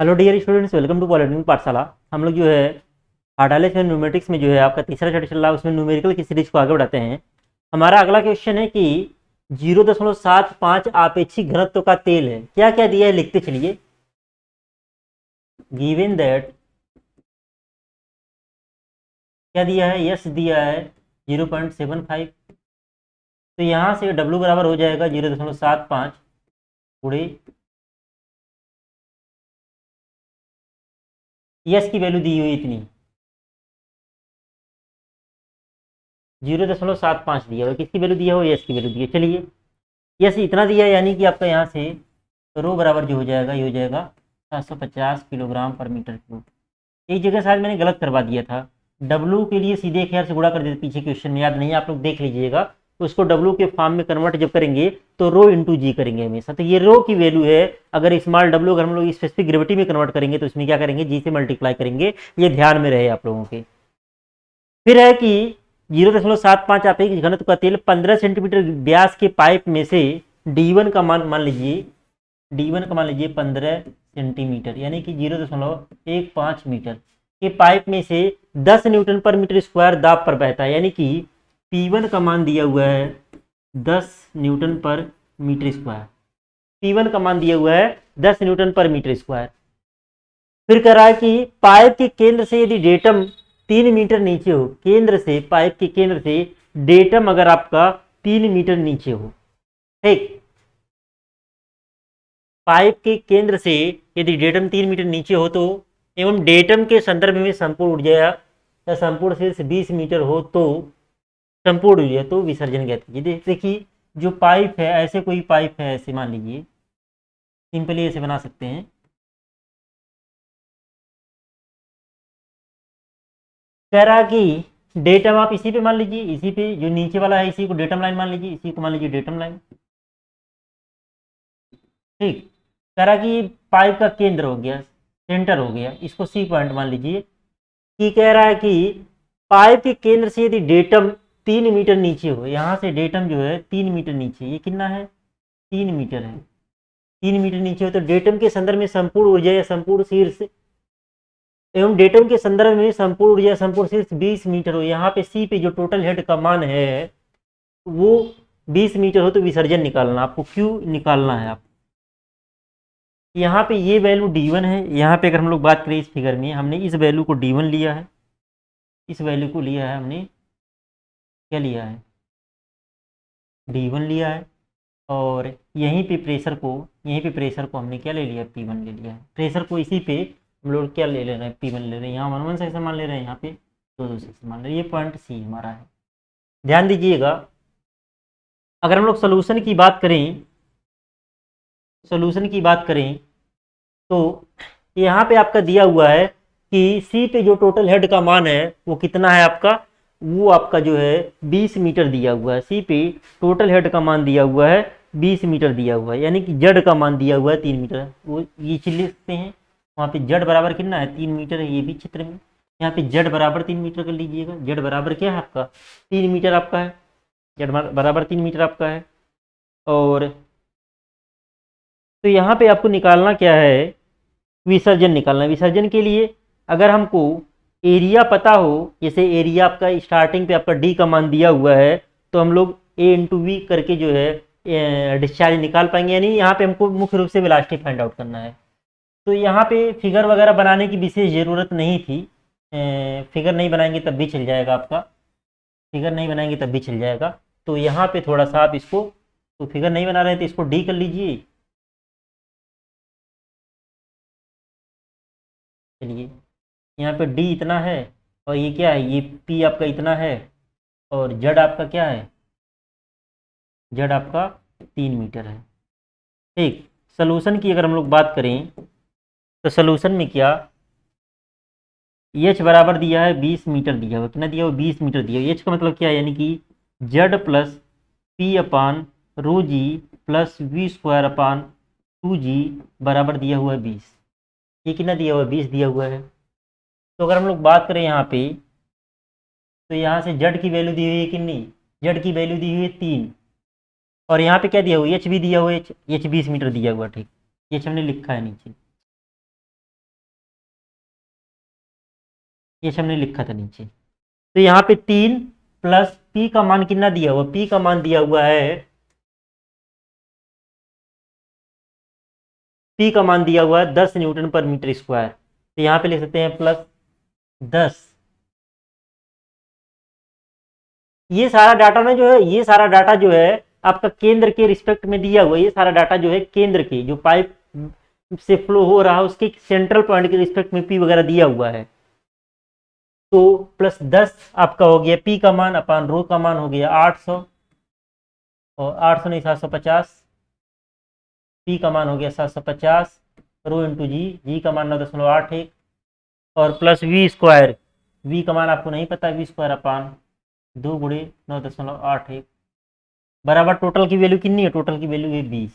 Hello dear students, welcome to polytechnic Pathshala. हम लोग जो है हार्डालेस एंड न्यूमेटिक्स में जो है आपका तीसरा चैप्टर चल रहा है, उसमें न्यूमेरिकल की सीरीज को आगे बढ़ाते हैं। हमारा अगला क्वेश्चन है कि 0.75 आपेक्षिक घनत्व का तेल है, क्या क्या दिया है लिखते चलिए। गिवन दैट, क्या दिया है, यस दिया है 0.75। तो यहाँ से W बराबर हो जाएगा 0.75 गुणे यस की वैल्यू दी हुई इतनी 0.75 दिया हुआ, किसकी वैल्यू दिया हो, यस की वैल्यू दी है। चलिए यस इतना दिया है, यानी कि आपका यहाँ से रो बराबर जो हो जाएगा, ये हो जाएगा 750 किलोग्राम पर मीटर क्यूब। एक जगह शायद मैंने गलत करवा दिया था, डब्लू के लिए सीधे ख्याल से गुणा कर देते, पीछे क्वेश्चन में याद नहीं, आप लोग देख लीजिएगा। तो उसको डब्लू के फॉर्म में कन्वर्ट जब करेंगे तो रो इंटू जी करेंगे हमेशा। तो ये रो की वैल्यू है, अगर स्मॉल डब्लू अगर हम लोग स्पेसिफिक ग्रेविटी में कन्वर्ट करेंगे तो इसमें क्या करेंगे, जी से मल्टीप्लाई करेंगे। ये ध्यान में रहे आप लोगों के। फिर है कि 0.75 आपेक्षिक घनत्व का तेल 15 सेंटीमीटर व्यास के पाइप में से D1 का मान लीजिए, D1 का मान लीजिए 15 सेंटीमीटर, यानी कि 0.15 मीटर के पाइप में से 10 न्यूटन पर मीटर स्क्वायर दाब पर बहता है। यानी कि P1 का मान दिया हुआ है 10 न्यूटन पर मीटर स्क्वायर। P1 का मान दिया हुआ है 10 न्यूटन पर मीटर स्क्वायर। फिर कह रहा है कि पाइप के केंद्र से यदि डेटम 3 मीटर नीचे हो, केंद्र से, पाइप के केंद्र से डेटम अगर आपका 3 मीटर नीचे हो, ठीक, पाइप के केंद्र से यदि डेटम 3 मीटर नीचे हो तो, एवं डेटम के संदर्भ में संपूर्ण ऊर्जा या संपूर्ण शीर्ष 20 मीटर हो तो, संपूर्ण ऊर्जा तो विसर्जन कहते हैं। देखिए जो पाइप है, ऐसे कोई पाइप है, ऐसे मान लीजिए, सिंपली ऐसे बना सकते हैं। कह रहा कि डेटम आप इसी पे मान लीजिए, इसी पे जो नीचे वाला है इसी को डेटम लाइन मान लीजिए, इसी को मान लीजिए डेटम लाइन, ठीक। कह रहा कि पाइप का केंद्र हो गया, सेंटर हो गया, इसको सी पॉइंट मान लीजिए। कि कह रहा है कि पाइप के केंद्र से यदि डेटम 3 मीटर नीचे हो, यहाँ से डेटम जो है 3 मीटर नीचे, ये कितना है, 3 मीटर है, 3 मीटर नीचे हो तो डेटम के संदर्भ में संपूर्ण ऊर्जा या संपूर्ण शीर्ष, एवं डेटम के संदर्भ में संपूर्ण ऊर्जा संपूर्ण शीर्ष 20 मीटर हो। यहाँ पे सी पे जो टोटल हेड का मान है वो 20 मीटर हो तो विसर्जन निकालना, आपको क्यों निकालना है आप। यहाँ पे ये वैल्यू D1 है, यहाँ पे अगर हम लोग बात करें इस फिगर में, हमने इस वैल्यू को D1 लिया है, इस वैल्यू को लिया है हमने, क्या लिया है, D1 लिया है। और यहीं पे प्रेशर को, यहीं पे प्रेशर को हमने क्या ले लिया, P1 ले लिया है। प्रेशर को इसी पे हम लोग क्या ले रहे हैं, P1 ले रहे हैं। यहाँ 1 1 सेक्शन मान ले रहे हैं, यहाँ पे 2 2 सेक्शन मान ले रहे हैं। ये पॉइंट सी हमारा है, ध्यान दीजिएगा। अगर हम लोग सोल्यूशन की बात करें, सोल्यूशन की बात करें तो यहाँ पे आपका दिया हुआ है कि सी पे जो टोटल हेड का मान है वो कितना है आपका, वो आपका जो है 20 मीटर दिया हुआ है। सी पे टोटल हेड का मान दिया हुआ है 20 मीटर दिया हुआ है, यानी कि जड़ का मान दिया हुआ है 3 मीटर। वो ये चीज लिख सकते हैं, वहाँ पे जड़ बराबर कितना है, 3 मीटर है, ये भी चित्र में। यहाँ पे जड़ बराबर 3 मीटर कर लीजिएगा। जड़ बराबर क्या है आपका, 3 मीटर आपका है, जड़ बराबर 3 मीटर आपका है। और तो यहाँ पे आपको निकालना क्या है, विसर्जन निकालना है। विसर्जन के लिए अगर हमको एरिया पता हो, जैसे एरिया आपका स्टार्टिंग पे आपका डी का मान दिया हुआ है, तो हम लोग ए इंटू वी करके जो है डिस्चार्ज निकाल पाएंगे। यानी यहाँ पे हमको मुख्य रूप से वेलोसिटी फाइंड आउट करना है। तो यहाँ पे फिगर वगैरह बनाने की विशेष ज़रूरत नहीं थी, फिगर नहीं बनाएंगे तब भी चल जाएगा आपका, फिगर नहीं बनाएंगे तब भी चल जाएगा। तो यहाँ पे थोड़ा सा आप इसको, तो फिगर नहीं बना रहे तो इसको डी कर लीजिए। चलिए यहाँ पे डी इतना है, और ये क्या है, ये पी आपका इतना है, और जेड आपका क्या है, जेड आपका 3 मीटर है, ठीक। सोल्यूशन की अगर हम लोग बात करें तो सोल्यूशन में क्या, एच बराबर दिया है 20 मीटर दिया हुआ, कितना दिया हुआ, 20 मीटर दिया हुआ। एच का मतलब क्या है, यानी कि Z plus P upon rho जी plus V square upon 2g बराबर दिया हुआ है 20। ये कितना दिया हुआ है, 20 दिया हुआ है। तो अगर हम लोग बात करें यहाँ पे, तो यहाँ से जेड की वैल्यू दी हुई है कितनी, जेड की वैल्यू दी हुई है 3, और यहाँ पे क्या दिया हुआ, एच भी दिया हुआ है, एच 20 मीटर दिया हुआ, ठीक। एच हमने लिखा है नीचे। ये हमने लिखा था नीचे। तो यहाँ पे 3 प्लस पी का मान कितना दिया हुआ, पी का मान दिया हुआ है, पी का मान दिया हुआ है 10 न्यूटन पर मीटर स्क्वायर। तो यहाँ पे लिख सकते हैं प्लस 10। ये सारा डाटा ना जो है, ये सारा डाटा जो है आपका केंद्र के रिस्पेक्ट में दिया हुआ है। ये सारा डाटा जो है केंद्र के जो पाइप से फ्लो हो रहा है उसके सेंट्रल पॉइंट के रिस्पेक्ट में पी वगैरह दिया हुआ है। तो प्लस 10 आपका हो गया पी का मान अपान रो का मान हो गया 800, और 800 नहीं 750, पी का मान हो गया 750, रो इंटू जी, जी का मान 9.81, और प्लस वी स्क्वायर, वी का मान आपको नहीं पता, वी स्क्वायर अपान 2 गुणे 9.81 बराबर टोटल की वैल्यू कितनी है, टोटल की वैल्यू है 20।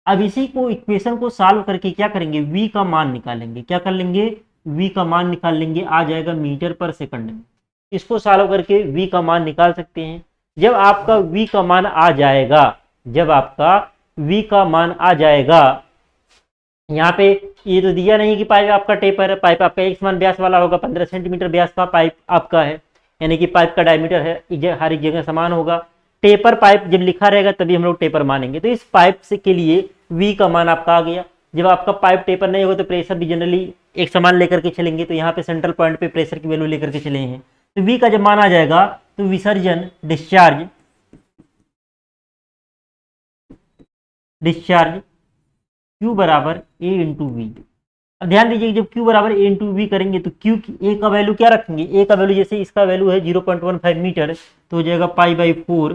अब इसी को इक्वेशन को सॉल्व करके क्या करेंगे, v का मान निकालेंगे। क्या कर लेंगे, v का मान निकाल लेंगे, आ जाएगा मीटर पर सेकंड में। इसको सॉल्व करके v का मान निकाल सकते हैं। जब आपका v का मान आ जाएगा, जब आपका v का मान आ जाएगा, यहाँ पे ये तो दिया नहीं कि पाइप आपका टेपर है, पाइप आपका एक समान व्यास वाला होगा, 15 सेंटीमीटर व्यास का पाइप आपका है, यानी कि पाइप का डायमीटर है हर एक जगह समान होगा। टेपर पाइप जब लिखा रहेगा तभी हम लोग टेपर मानेंगे। तो इस पाइप से के लिए वी का मान आपका आ गया। जब आपका पाइप टेपर नहीं होगा तो प्रेशर भी जनरली एक समान लेकर के चलेंगे। तो यहाँ पे सेंट्रल पॉइंट पे प्रेशर की वैल्यू लेकर के चले हैं। तो वी का जब मान आ जाएगा तो विसर्जन डिस्चार्ज Q बराबर ए इंटू वी। अब ध्यान दीजिए जब Q बराबर ए इंटू वी करेंगे तो Q की ए का वैल्यू क्या रखेंगे, ए का वैल्यू जैसे इसका वैल्यू है 0.15 मीटर, तो हो जाएगा पाई/4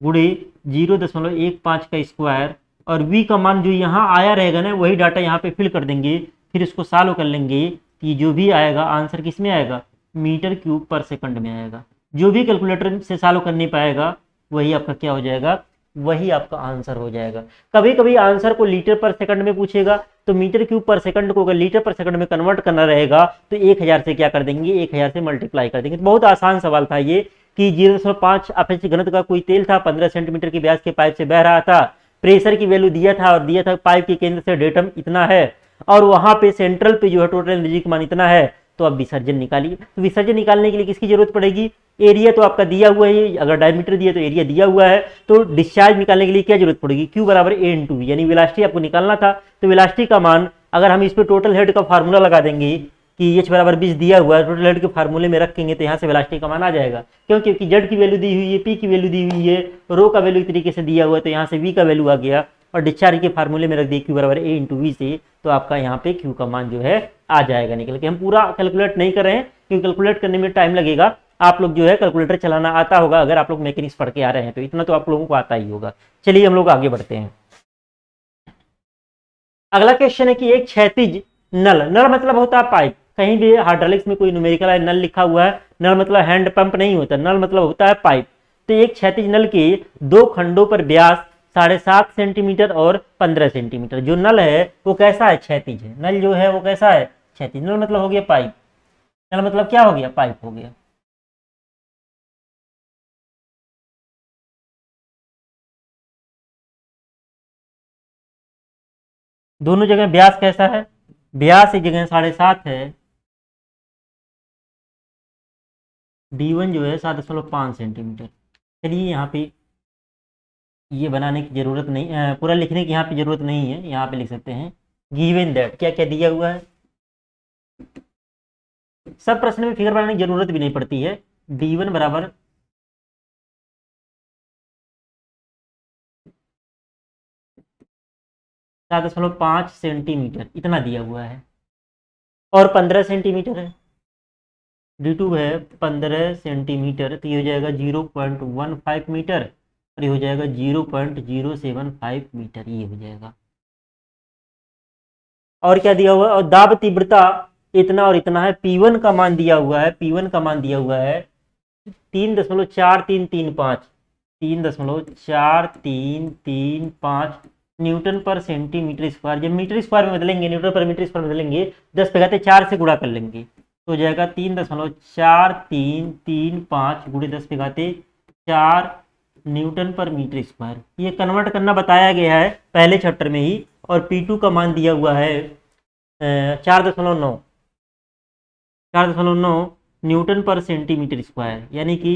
गुणे 0.15 का स्क्वायर, और v का मान जो यहाँ आया रहेगा ना वही डाटा यहाँ पे फिल कर देंगे। फिर इसको सॉल्व कर लेंगे कि जो भी आएगा आंसर किस में आएगा, मीटर क्यूब पर सेकंड में आएगा। जो भी कैलकुलेटर से सॉल्व कर नहीं पाएगा वही आपका क्या हो जाएगा, वही आपका आंसर हो जाएगा। कभी कभी आंसर को लीटर पर सेकंड में पूछेगा तो मीटर क्यूब पर सेकंड को अगर लीटर पर सेकंड में कन्वर्ट करना रहेगा तो 1000 से क्या कर देंगे, 1000 से मल्टीप्लाई कर देंगे। तो बहुत आसान सवाल था ये कि 0.5 अपच घनत्व का कोई तेल था, 15 सेंटीमीटर की व्यास के पाइप से बह रहा था, प्रेशर की वैल्यू दिया था और दिया था पाइप के केंद्र से डेटम इतना है, और वहां पे सेंट्रल पे जो है टोटल एनर्जी का मान इतना है। तो अब विसर्जन निकालिए। तो विसर्जन निकालने के लिए किसकी जरूरत पड़ेगी, एरिया तो आपका दिया हुआ है, अगर डायमीटर दिया तो एरिया दिया हुआ है। तो डिस्चार्ज निकालने के लिए क्या जरूरत पड़ेगी, Q बराबर ए इंटू वी, यानी वेलोसिटी आपको निकालना था। तो वेलोसिटी का मान अगर हम इस पे टोटल हेड का फार्मूला लगा देंगे कि H बराबर 20 दिया हुआ है, टोटल हेड के फार्मूले में रखेंगे तो यहाँ से वेलोसिटी का मान आ जाएगा। क्यों, क्योंकि Z की वैल्यू दी हुई है, P की वैल्यू दी हुई है, रो का वैल्यू इस तरीके से दिया हुआ है, तो यहाँ से V का वैल्यू आ गया और डिस्चार्ज के फार्मूले में रख दिए Q बराबर ए इंटू वी से, तो आपका यहाँ पे Q का मान जो है आ जाएगा निकल के। हम पूरा कैलकुलेट नहीं कर रहे हैं क्योंकि कैलकुलेट करने में टाइम लगेगा। आप लोग जो है कैलकुलेटर चलाना आता होगा, अगर आप लोग मैकेनिक्स पढ़ के आ रहे हैं तो इतना तो आप लोगों को आता ही होगा। चलिए हम लोग आगे बढ़ते हैं। अगला क्वेश्चन है कि एक क्षैतिज नल, नल मतलब होता है पाइप, कहीं भी हाइड्रोलिक्स में कोई न्यूमेरिकल है नल लिखा हुआ है, नल मतलब हैंड पंप नहीं होता, नल मतलब होता है पाइप। तो एक क्षैतिज नल के दो खंडों पर व्यास 7.5 सेंटीमीटर और 15 सेंटीमीटर जो नल है वो कैसा है, क्षैतिज है। नल जो है वो कैसा है, क्षैतिज। नल मतलब हो गया पाइप, नल मतलब क्या हो गया, पाइप हो गया। दोनों जगह व्यास कैसा है, व्यास एक जगह 7.5 है, D1 जो है 7.5 सेंटीमीटर। चलिए यहाँ पे ये बनाने की जरूरत नहीं, पूरा लिखने की यहाँ पे जरूरत नहीं है, यहाँ पे लिख सकते हैं गिवन दैट, क्या क्या दिया हुआ है। सब प्रश्न में फिगर बनाने की जरूरत भी नहीं पड़ती है। D1 बराबर 7.5 सेंटीमीटर इतना दिया हुआ है, और 15 सेंटीमीटर है। D2 है 15 सेंटीमीटर, तो ये हो जाएगा 0.15 मीटर, और ये हो जाएगा 0.075 मीटर, ये हो जाएगा। और क्या दिया हुआ है, और दाब तीव्रता इतना और इतना है। P1 का मान दिया हुआ है, P1 का मान दिया हुआ है 3.4335, 3.4335 न्यूटन पर सेंटीमीटर स्क्वायर। जब मीटर स्क्वायर में बदलेंगे, न्यूटन पर मीटर स्क्वायर में बदलेंगे, 10 पे घाते 4 से गुणा कर लेंगे तो हो जाएगा 3.4335 गुणे 10 पे घाते 4 न्यूटन पर मीटर स्क्वायर। ये कन्वर्ट करना बताया गया है पहले चैप्टर में ही। और P2 का मान दिया हुआ है 4.9, 4.9 न्यूटन पर सेंटीमीटर स्क्वायर, यानी कि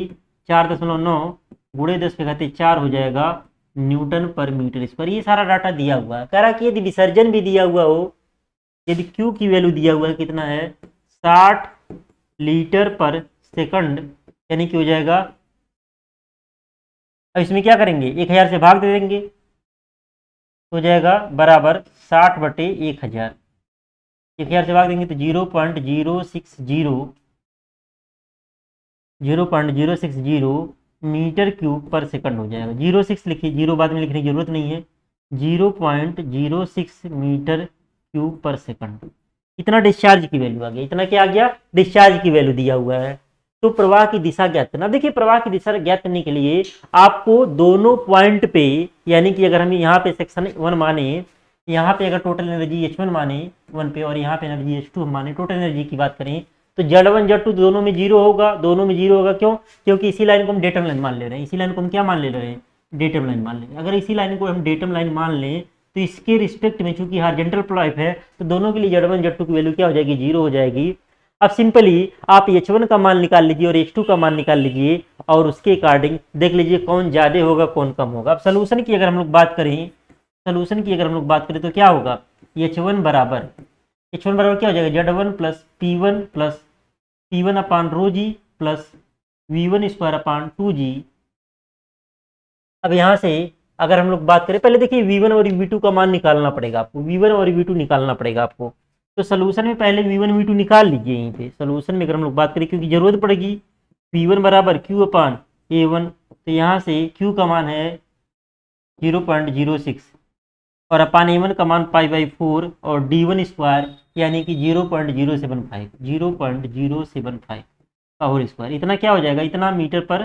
4.9 गुणे 10⁴ हो जाएगा न्यूटन पर मीटर स्क्वायर। ये सारा डाटा दिया हुआ है। कह रहा कि यदि विसर्जन भी दिया हुआ हो, यदि Q की वैल्यू दिया हुआ है कितना है 60 लीटर पर सेकंड, यानी कि हो जाएगा, अब इसमें क्या करेंगे 1000 से भाग दे देंगे, हो जाएगा बराबर 60/1000। 1000 से भाग देंगे तो 0.060 मीटर क्यूब पर सेकंड हो जाएगा। 06 लिखिए, जीरो बाद में लिखने की जरूरत नहीं है, 0.06 मीटर क्यूब पर सेकंड। इतना डिस्चार्ज की वैल्यू आ गया। इतना क्या आ गया, डिस्चार्ज की वैल्यू दिया हुआ है। तो प्रवाह की दिशा ज्ञात करना। देखिए प्रवाह की दिशा ज्ञात करने के लिए आपको दोनों पॉइंट पे, यानी कि अगर हम यहाँ पे सेक्शन 1 माने, यहाँ पे अगर टोटल एनर्जी H1 माने 1 पे और यहाँ पे एनर्जी H2 हम माने, टोटल एनर्जी की बात करें तो Z1 Z2 दोनों में जीरो होगा, दोनों में जीरो होगा। क्यों? क्योंकि इसी लाइन को हम डेटम लाइन मान ले रहे हैं। इसी लाइन को हम क्या मान ले रहे हैं, डेटम लाइन मान ले रहे हैं। अगर इसी लाइन को हम डेटम लाइन मान लें तो इसके रिस्पेक्ट में चूंकि हॉरिजॉन्टल पाइप है तो दोनों के लिए Z1 Z2 की वैल्यू क्या हो जाएगी, जीरो हो जाएगी। अब सिंपली आप H1 का मान निकाल लीजिए और H2 का मान निकाल लीजिए और उसके अकॉर्डिंग देख लीजिए कौन ज्यादा होगा कौन कम होगा। अब सोल्यूशन की अगर हम लोग बात करें, तो क्या होगा, H1 बराबर क्या हो जाएगा, Z1 plus P1 upon rho जी plus V1 square upon 2G। अब यहाँ से अगर हम लोग बात करें, पहले देखिए V1 और V2 का मान निकालना पड़ेगा आपको, V1 और V2 निकालना पड़ेगा आपको। तो सोल्यूशन में पहले V1 V2 निकाल लीजिए। यहीं पे सोल्यूशन में अगर हम लोग बात करें, क्योंकि जरूरत पड़ेगी, P1 बराबर Q अपान A1, तो यहाँ से Q का मान है 0.06 और अपान A1 का मान π/4 और D1 स्क्वायर यानी कि 0.075 का होल स्क्वायर। इतना क्या हो जाएगा, इतना मीटर पर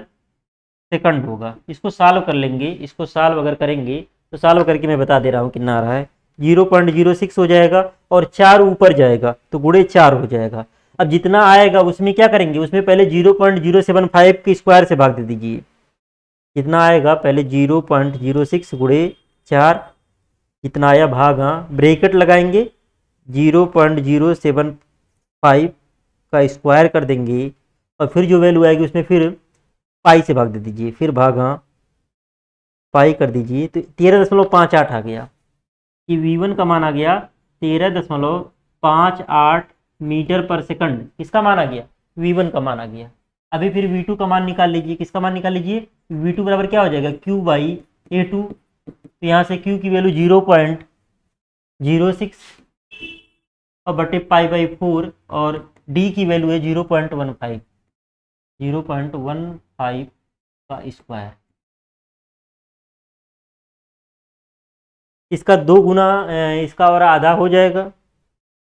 सेकंड होगा। इसको सॉल्व कर लेंगे, इसको सॉल्व अगर करेंगे तो सॉल्व करके मैं बता दे रहा हूँ कितना आ रहा है, 0.06 हो जाएगा और 4 ऊपर जाएगा तो गुणे 4 हो जाएगा। अब जितना आएगा उसमें क्या करेंगे, उसमें पहले 0.075 के स्क्वायर से भाग दे दीजिए। कितना आएगा, पहले 0.06 गुणे 4, कितना आया भागा, ब्रैकेट लगाएंगे 0.075 का स्क्वायर कर देंगे और फिर जो वैल्यू आएगी उसमें फिर पाई से भाग दे दीजिए, फिर भागा पाई कर दीजिए तो 13.58 आ गया कि V1 का मान आ गया 13.58 मीटर पर सेकंड। किसका मान आ गया, V1 का मान आ गया। अभी फिर V2 का मान निकाल लीजिए। किसका मान निकाल लीजिए, V2 बराबर क्या हो जाएगा, Q/A2। तो यहाँ से Q की वैल्यू 0.06 और बटे π/4 और D की वैल्यू है 0.15 का स्क्वायर। इसका 2 गुना इसका और आधा हो जाएगा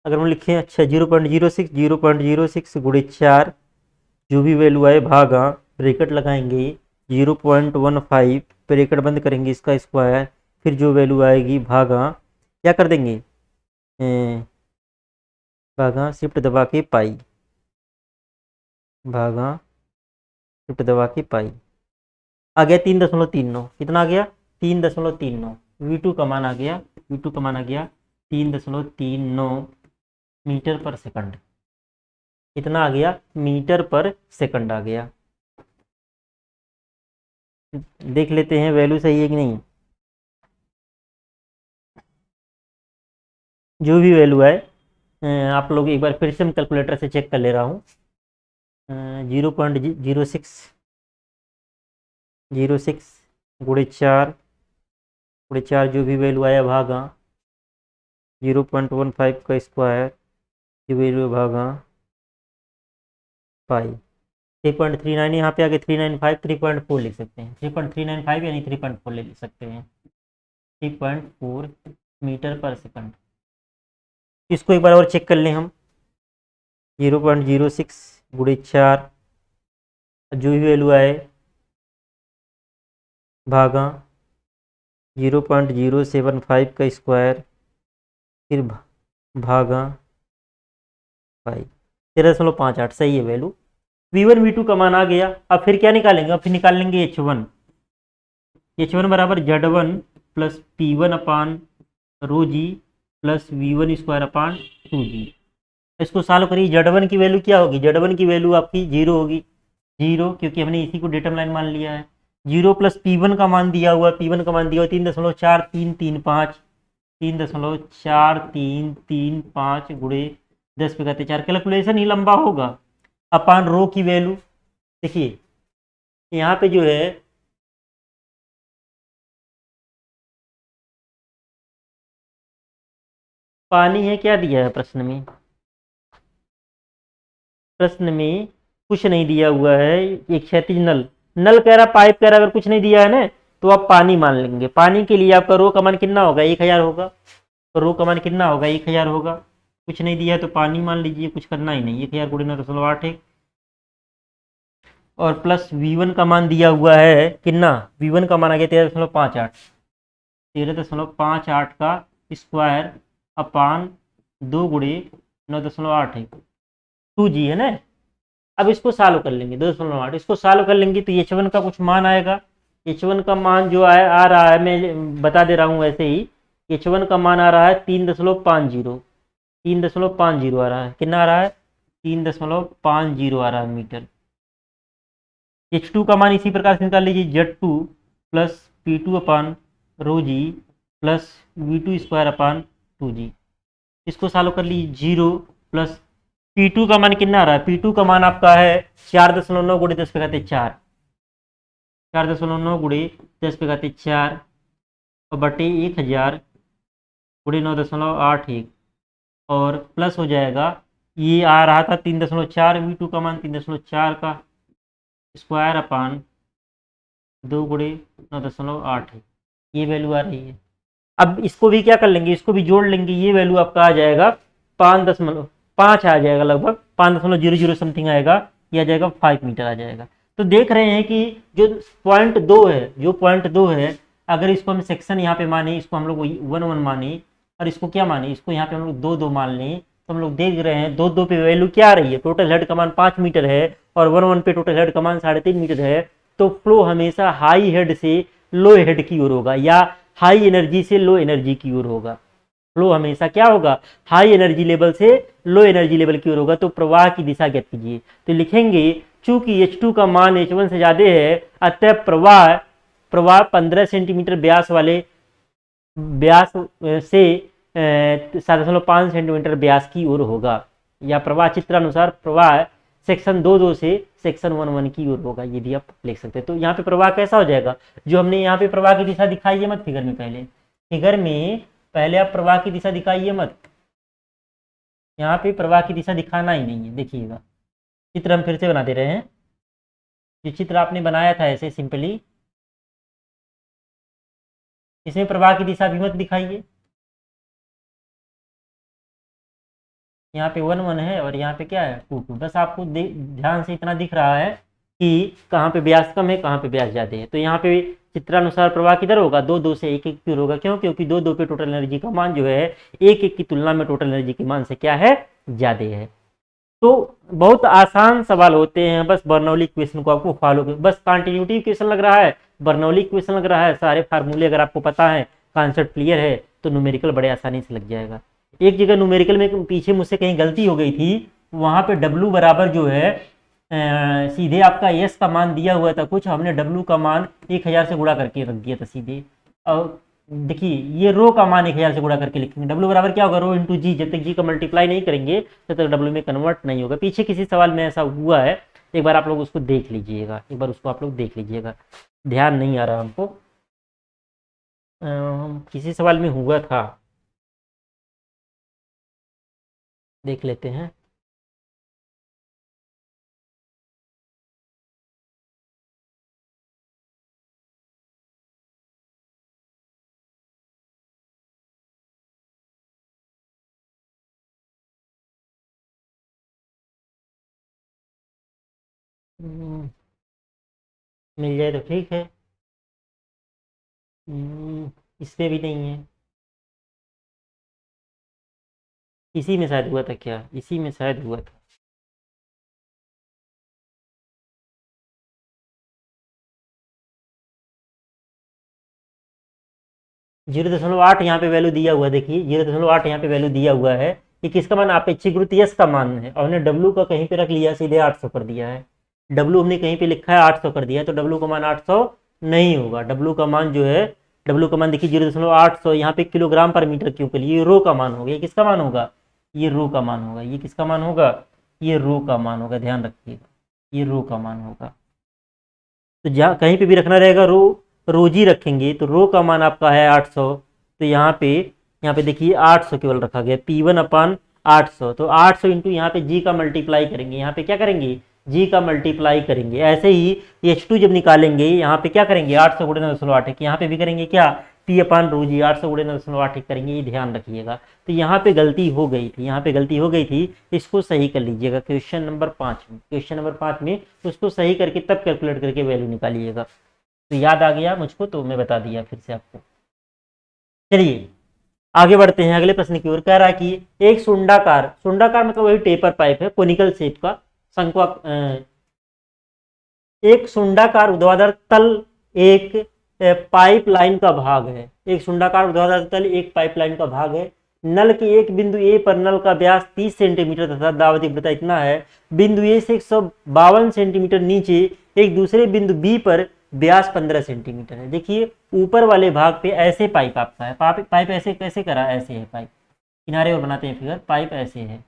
अगर हम लिखें। अच्छा 0.06 गुणे 4, जो भी वैल्यू आए भागा, ब्रैकेट लगाएंगे 0.15, ब्रैकेट बंद करेंगे, इसका स्क्वायर, फिर जो वैल्यू आएगी भागा, क्या कर देंगे भागा शिफ्ट दबा के पाई, भागा शिफ्ट दबा के पाई, आ गया 3.39। कितना आ गया, 3.39। V2 का मान आ गया, 3.39 मीटर पर सेकंड। कितना आ गया, मीटर पर सेकंड आ गया। देख लेते हैं वैल्यू सही है कि नहीं। जो भी वैल्यू है आप लोग एक बार फिर से मैं कैलकुलेटर से चेक कर ले रहा हूँ। 0.06 गुणे 4 जो भी वैल्यू आया भागा 0.15 का स्क्वायर, जो वैल्यू भागा पाई। 3.39 यहाँ पे आगे 395 3.4 लिख सकते हैं, 3.395 यानी 3.4 ले सकते हैं, 3.4 मीटर पर सेकंड। इसको एक बार और चेक कर लें हम। 0.06 गुणे 4 जो भी वैल्यू आए भागा 0.075 का स्क्वायर, फिर भागा पाई। 13.58 सही है वैल्यू। V1 V2 का मान आ गया। अब फिर क्या निकालेंगे, अब फिर निकाल लेंगे H1 बराबर Z1 plus P1 upon rho जी plus V1 square upon 2G। इसको सॉल्व करिए, Z1 की वैल्यू क्या होगी, Z1 की वैल्यू आपकी 0 होगी, 0 क्योंकि हमने इसी को डेटम लाइन मान लिया है। 0 प्लस P1 का मान दिया हुआ, P1 का मान दिया हुआ 3.4335, 3.4335 गुणे 10⁻⁴, कैलकुलेशन ही लंबा होगा। अपान रो की वैल्यू देखिए यहाँ पे जो है पानी है, क्या दिया है प्रश्न में, प्रश्न में कुछ नहीं दिया हुआ है, एक क्षैतिज नल, नल कह रहा, पाइप कह रहा, अगर कुछ नहीं दिया है ना तो आप पानी मान लेंगे। पानी के लिए आपका रो का मान कितना होगा, 1000 होगा, तो रो का मान कितना होगा, 1000 होगा। कुछ नहीं दिया है तो पानी मान लीजिए, कुछ करना ही नहीं, 1000 गुणे 9.81 और प्लस V1 का मान दिया हुआ है कितना, V1 का मान आ गया 13.58, 13.58 का स्क्वायर अपान 2 गुणे 9.81, 2G है ना। अब इसको सॉल्व कर लेंगे, 2.8 इसको सॉल्व कर लेंगे तो H1 का कुछ मान आएगा। H1 का मान जो आ रहा है, मैं बता दे रहा हूँ वैसे ही, H1 का मान आ रहा है 3.50, 3.50 आ रहा है, कितना आ रहा है, 3.50 आ रहा है मीटर। H2 का मान इसी प्रकार से निकाल लीजिए, Z2 plus P2 upon rho जी plus V2 square upon 2G। इसको सॉल्व कर लीजिए, 0 प्लस P2 का मान कितना आ रहा है, P2 का मान आपका है 4.9 गुणे 10⁻⁴, 4.9 गुणे 10⁻⁴ और बटे 1000 गुणे 9.81 और प्लस हो जाएगा, ये आ रहा था 3.4, V2 का मान 3.4 का स्क्वायर अपान 2 गुणे 9.81, ये वैल्यू आ रही है। अब इसको भी क्या कर लेंगे, इसको भी जोड़ लेंगे, ये वैल्यू आपका आ जाएगा 5.5 आ जाएगा, लगभग 5.00 समथिंग आएगा, ये आ जाएगा 5 मीटर आ जाएगा। तो देख रहे हैं कि जो पॉइंट 2 है, जो पॉइंट 2 है, अगर इसको हम सेक्शन यहाँ पे माने, इसको हम लोग 1 माने और इसको क्या माने, इसको यहाँ पे हम लोग 2 मान लें, तो हम लोग देख रहे हैं 2 पे वैल्यू क्या आ रही है, टोटल हेड का मान 5 मीटर है और 1 पे टोटल हेड का मान 3.5 मीटर है। तो फ्लो हमेशा हाई हेड से लो हेड की ओर होगा या हाई एनर्जी से लो एनर्जी की ओर होगा। फ्लो हमेशा क्या होगा, हाई एनर्जी लेवल से लो एनर्जी लेवल की ओर होगा। तो प्रवाह की दिशा ज्ञात कीजिए, तो लिखेंगे चूंकि H2 का मान H1 से ज्यादा है, अतः प्रवाह प्रवाह 15 सेंटीमीटर व्यास वाले व्यास से 7.5 सेंटीमीटर व्यास की ओर होगा, या प्रवाह चित्रानुसार प्रवाह सेक्शन 2 से सेक्शन 1 की ओर होगा, ये भी आप लिख सकते हैं। तो यहाँ पे प्रवाह कैसा हो जाएगा, जो हमने यहाँ पे प्रवाह की दिशा दिखाई है मत फिगर में, पहले आप प्रवाह की दिशा दिखाइए मत, यहाँ पे प्रवाह की दिशा दिखाना ही नहीं है। देखिएगा चित्र हम फिर से बना दे रहे हैं, जो चित्र आपने बनाया था ऐसे सिंपली, इसमें प्रवाह की दिशा भी मत दिखाइए। यहाँ पे 1 है और यहाँ पे क्या है 2 बस आपको ध्यान से इतना दिख रहा है कि कहाँ पे व्यास कम है, कहाँ पे व्यास ज्यादा है। तो यहाँ पे चित्रानुसार प्रवाह किधर होगा, 2 से 1 की ओर होगा। क्यों, क्योंकि 2 पे टोटल एनर्जी का मान जो है 1 की तुलना में टोटल एनर्जी के मान से क्या है, ज्यादा है। तो बहुत आसान सवाल होते हैं, बस बर्नौली इक्वेशन को आपको फॉलो कर, बस कंटिन्यूटी इक्वेशन लग रहा है, बर्नौली इक्वेशन लग रहा है, सारे फार्मूले अगर आपको पता है, कॉन्सेप्ट क्लियर है, तो न्यूमेरिकल बड़े आसानी से लग जाएगा। एक जगह न्यूमेरिकल में पीछे मुझसे कहीं गलती हो गई थी, वहां पे W बराबर जो है सीधे आपका S का मान दिया हुआ था कुछ, हमने W का मान 1000 से गुणा करके रख दिया था सीधे। और देखिए ये रो का मान 1000 से गुणा करके लिखेंगे, W बराबर क्या होगा, रो इंटू जी, जब तक जी का मल्टीप्लाई नहीं करेंगे तब तक W में कन्वर्ट नहीं होगा। पीछे किसी सवाल में ऐसा हुआ है, एक बार आप लोग उसको देख लीजिएगा, एक बार उसको आप लोग देख लीजिएगा, ध्यान नहीं आ रहा हमको, किसी सवाल में हुआ था, देख लेते हैं। मिल जाए तो ठीक है। इसमें भी नहीं है, इसी में शायद हुआ था, क्या इसी में शायद हुआ था। 0.8 यहाँ पे वैल्यू दिया हुआ है, देखिए 0.8 यहाँ पे वैल्यू दिया हुआ है, ये किसका मान, अपेक्षिक गुरुत्व यस का मान है, और हमने डब्ल्यू का कहीं पे रख लिया, सीधे 800 कर दिया है। डब्ल्यू हमने कहीं पे लिखा है 800 कर दिया है, तो डब्ल्यू का मान 800 नहीं होगा। डब्ल्यू का मान जो है, डब्ल्यू का मान देखिए 0.800, यहाँ पे किलोग्राम पर मीटर क्यूब के लिए रो का मान होगा। ये किसका मान होगा, ये रो का मान होगा। ये किसका मान होगा, ये रो का मान होगा, ध्यान रखिएगा, ये रो का मान होगा। तो जहाँ कहीं पे भी रखना रहेगा रो, रोजी रखेंगे, तो रो का मान आपका है 800, तो यहाँ पे देखिए 800 केवल रखा गया, P1 अपान 800, तो 800 इंटू यहाँ पे जी का मल्टीप्लाई करेंगे, यहाँ पे क्या करेंगे, जी का मल्टीप्लाई करेंगे। ऐसे ही H2 जब निकालेंगे, यहाँ पे क्या करेंगे, 800 गुणे 9.8, यहाँ पे भी करेंगे क्या, P अपान रो जी 800 गुणे 9.8 करेंगे, ये ध्यान रखिएगा। तो यहाँ पे गलती हो गई थी, यहाँ पे गलती हो गई थी, इसको सही कर लीजिएगा क्वेश्चन नंबर 5 में, क्वेश्चन नंबर 5 में उसको सही करके तब कैलकुलेट करके वैल्यू निकालिएगा। तो याद आ गया मुझको, तो मैं बता दिया फिर से आपको। चलिए आगे बढ़ते हैं अगले प्रश्न की ओर। कह रहा है कि एक सुंडाकार, सुंडाकार मतलब वही टेपर पाइप है, कोनिकल शेप का, शंक्वा, एक सुंडाकार ऊर्ध्वाधर तल एक पाइपलाइन का भाग है। एक सुंडाकार ऊर्ध्वाधर तल एक पाइपलाइन का भाग है। नल के एक बिंदु ए पर नल का व्यास 30 सेंटीमीटर तथा दाब तीव्रता इतना है। बिंदु ए से 152 सेंटीमीटर नीचे एक दूसरे बिंदु बी पर व्यास 15 सेंटीमीटर है। देखिए ऊपर वाले भाग पे ऐसे पाइप आपका है, पाइप ऐसे कैसे करा, ऐसे है पाइप, किनारे और बनाते हैं फिगर, पाइप ऐसे है,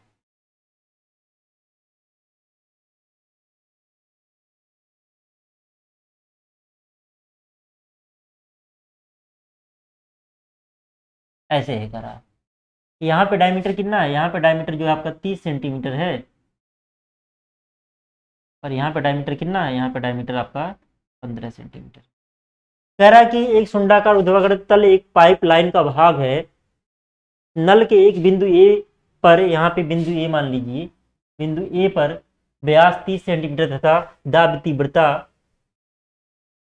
ऐसे है करा। यहाँ पे डायमीटर कितना है, यहाँ पे डायमीटर जो है आपका 30 सेंटीमीटर है, और यहाँ पे डायमीटर कितना है, यहाँ पे डायमीटर आपका 15 सेंटीमीटर। कह रहा है कि एक सुंडाकार ऊर्ध्वाधर तल एक पाइप लाइन का भाग है। नल के एक बिंदु ए पर, यहाँ पे बिंदु ए मान लीजिए, बिंदु ए पर व्यास 30 सेंटीमीटर तथा दाब तीव्रता,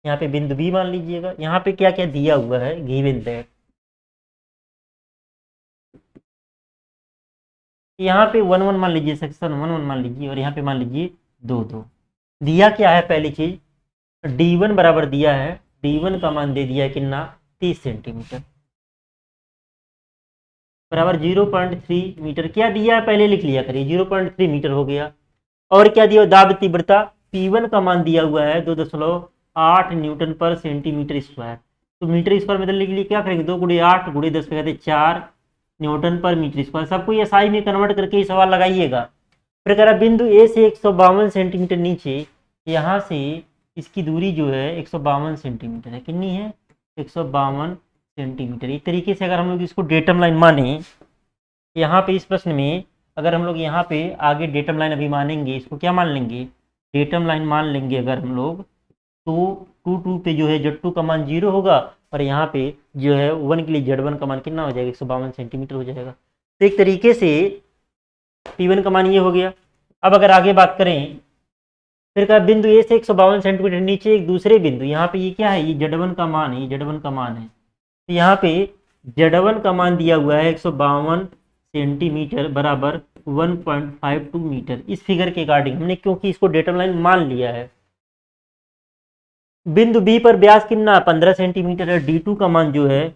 यहाँ पे बिंदु बी मान लीजिएगा। यहाँ पे क्या क्या दिया हुआ है, गिवन दैट, यहाँ पे 1 1 मान लीजिए, सेक्शन 1 1 मान लीजिए, और यहाँ पे मान लीजिए 2 2। दिया क्या है, पहली चीज D1 बराबर दिया है, D1 का मान दे दिया है कितना, 30 सेंटीमीटर बराबर 0.3 मीटर। क्या दिया है पहले लिख लिया करिए, 0.3 मीटर हो गया। और क्या दिया, दाब तीव्रता P1 का मान दिया हुआ है 2.8 न्यूटन पर सेंटीमीटर स्क्वायर। तो मीटर स्क्वायर में बदलने के लिए क्या करेंगे, 2 गुणे 8 गुणे 10 पे कहते 4 न्यूटन पर मीटर स्क्वायर। सबको ये SI में कन्वर्ट करके सवाल लगाइएगा। फिर कह रहा बिंदु ए से 152 सेंटीमीटर नीचे, यहाँ से इसकी दूरी जो है 152 सेंटीमीटर है, कितनी है, 152 सेंटीमीटर। एक तरीके से अगर हम लोग इसको डेटम लाइन माने, यहाँ पे इस प्रश्न में अगर हम लोग यहाँ पे आगे डेटम लाइन अभी मानेंगे, इसको क्या मान लेंगे, डेटम लाइन मान लेंगे अगर हम लोग, तो 2 पे जो है Z2 का मान 0 होगा, और यहाँ पे जो है 1 के लिए Z1 का मान कितना हो जाएगा, 152 सेंटीमीटर हो जाएगा। तो एक तरीके से P1 का मान ये हो गया। अब अगर आगे बात करें, फिर कहा बिंदु ए से 152 सेंटीमीटर नीचे एक दूसरे बिंदु, यहाँ पे ये क्या है, ये Z1 का मान है, ये Z1 का मान है। तो यहाँ पे Z1 का मान दिया हुआ है 152 सेंटीमीटर बराबर 1.52 मीटर। इस फिगर के अकॉर्डिंग हमने, क्योंकि इसको डेटम लाइन मान लिया है, बिंदु बी पर व्यास कितना 15 सेंटीमीटर है, D2 का मान जो है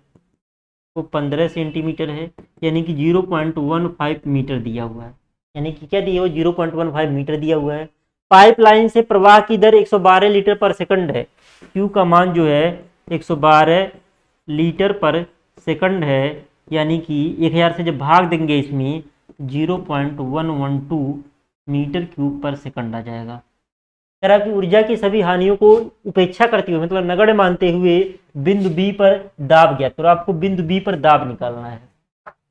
वो 15 सेंटीमीटर है, यानी कि 0.15 मीटर दिया हुआ है। यानी कि क्या दिया हुआ, 0.15 मीटर दिया हुआ है। पाइपलाइन से प्रवाह की दर 112 लीटर पर सेकंड है। Q का मान जो है 112 लीटर पर सेकंड है, यानी कि 1000 से जब भाग देंगे इसमें 0.112 मीटर क्यूब पर सेकंड आ जाएगा। कह रहा कि ऊर्जा की सभी हानियों को उपेक्षा करते हुए, मतलब नगण्य मानते हुए बिंदु बी पर दाब ज्ञात करो। आपको बिंदु बी पर दाब निकालना है।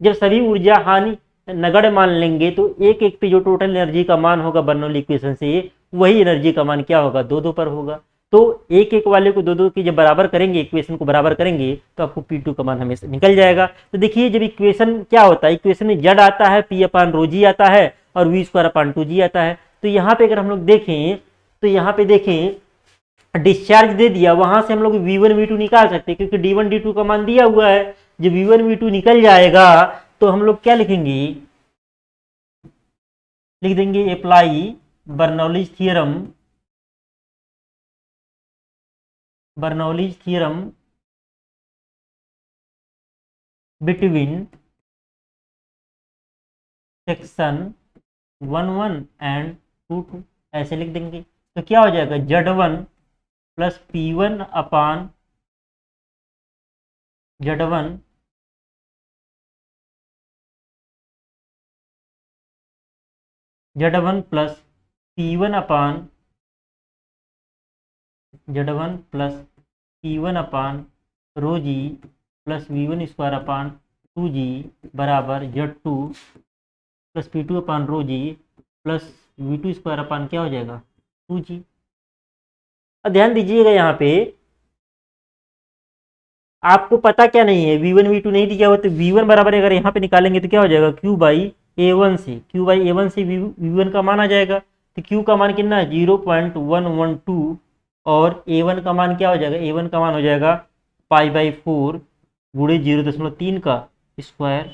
जब सभी ऊर्जा हानि नगण्य मान लेंगे, तो एक एक पे जो टोटल एनर्जी का मान होगा बर्नौली इक्वेशन से, वही एनर्जी का मान क्या होगा, 2 2 पर होगा। तो एक एक वाले को 2 2 की जब बराबर करेंगे, इक्वेशन को बराबर करेंगे, तो आपको P2 का मान हमेशा निकल जाएगा। तो देखिए जब इक्वेशन क्या होता है, इक्वेशन में Z आता है, P अपान रो जी आता है, और V² अपान 2G आता है। तो यहाँ पे अगर हम लोग देखें, तो यहाँ पे देखें डिस्चार्ज दे दिया, वहां से हम लोग V1 V2 निकाल सकते हैं, क्योंकि D1 D2 का मान दिया हुआ है। जब V1 V2 निकल जाएगा, तो हम लोग क्या लिखेंगे, लिख देंगे apply Bernoulli's theorem, Bernoulli's theorem between section 1 1 and 2 2 ऐसे लिख देंगे। तो क्या हो जाएगा Z1 plus P1 upon Z1 Z1 plus P1 upon Z1 plus P1 upon rho जी plus V1 square upon 2G बराबर Z2 plus P2 upon rho जी plus V2 square upon क्या हो जाएगा 2G। अब ध्यान दीजिएगा यहाँ पे आपको पता क्या नहीं है, V1 V2 नहीं दिया हुआ, तो V1 बराबर अगर यहाँ पे निकालेंगे तो क्या हो जाएगा Q बाई A1 से, Q बाई A1 से V1 का मान आ जाएगा। तो Q का मान कितना है 0.112 और A1 का मान क्या हो जाएगा, A1 का मान हो जाएगा पाई बाई 4 गुणे 0.3 का स्क्वायर।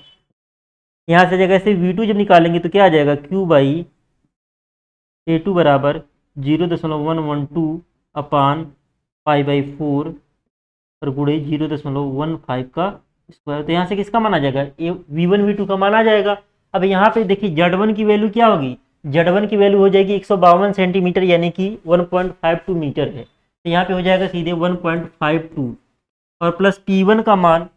यहाँ से जगह से V2 जब निकालेंगे तो क्या आ जाएगा Q बाई A2 बराबर 0.112 अपान पाई बाई 4 और गुणे 0.15 का स्क्वायर। तो यहाँ से किसका मान आ जाएगा V1 V2 का मान आ जाएगा। अब यहाँ पे देखिए Z1 की वैल्यू क्या होगी, Z1 की वैल्यू हो जाएगी 152 सेंटीमीटर यानी कि 1.52 मीटर है। तो यहाँ पे हो जाएगा सीधे 1.52 और प्लस P1 का मान,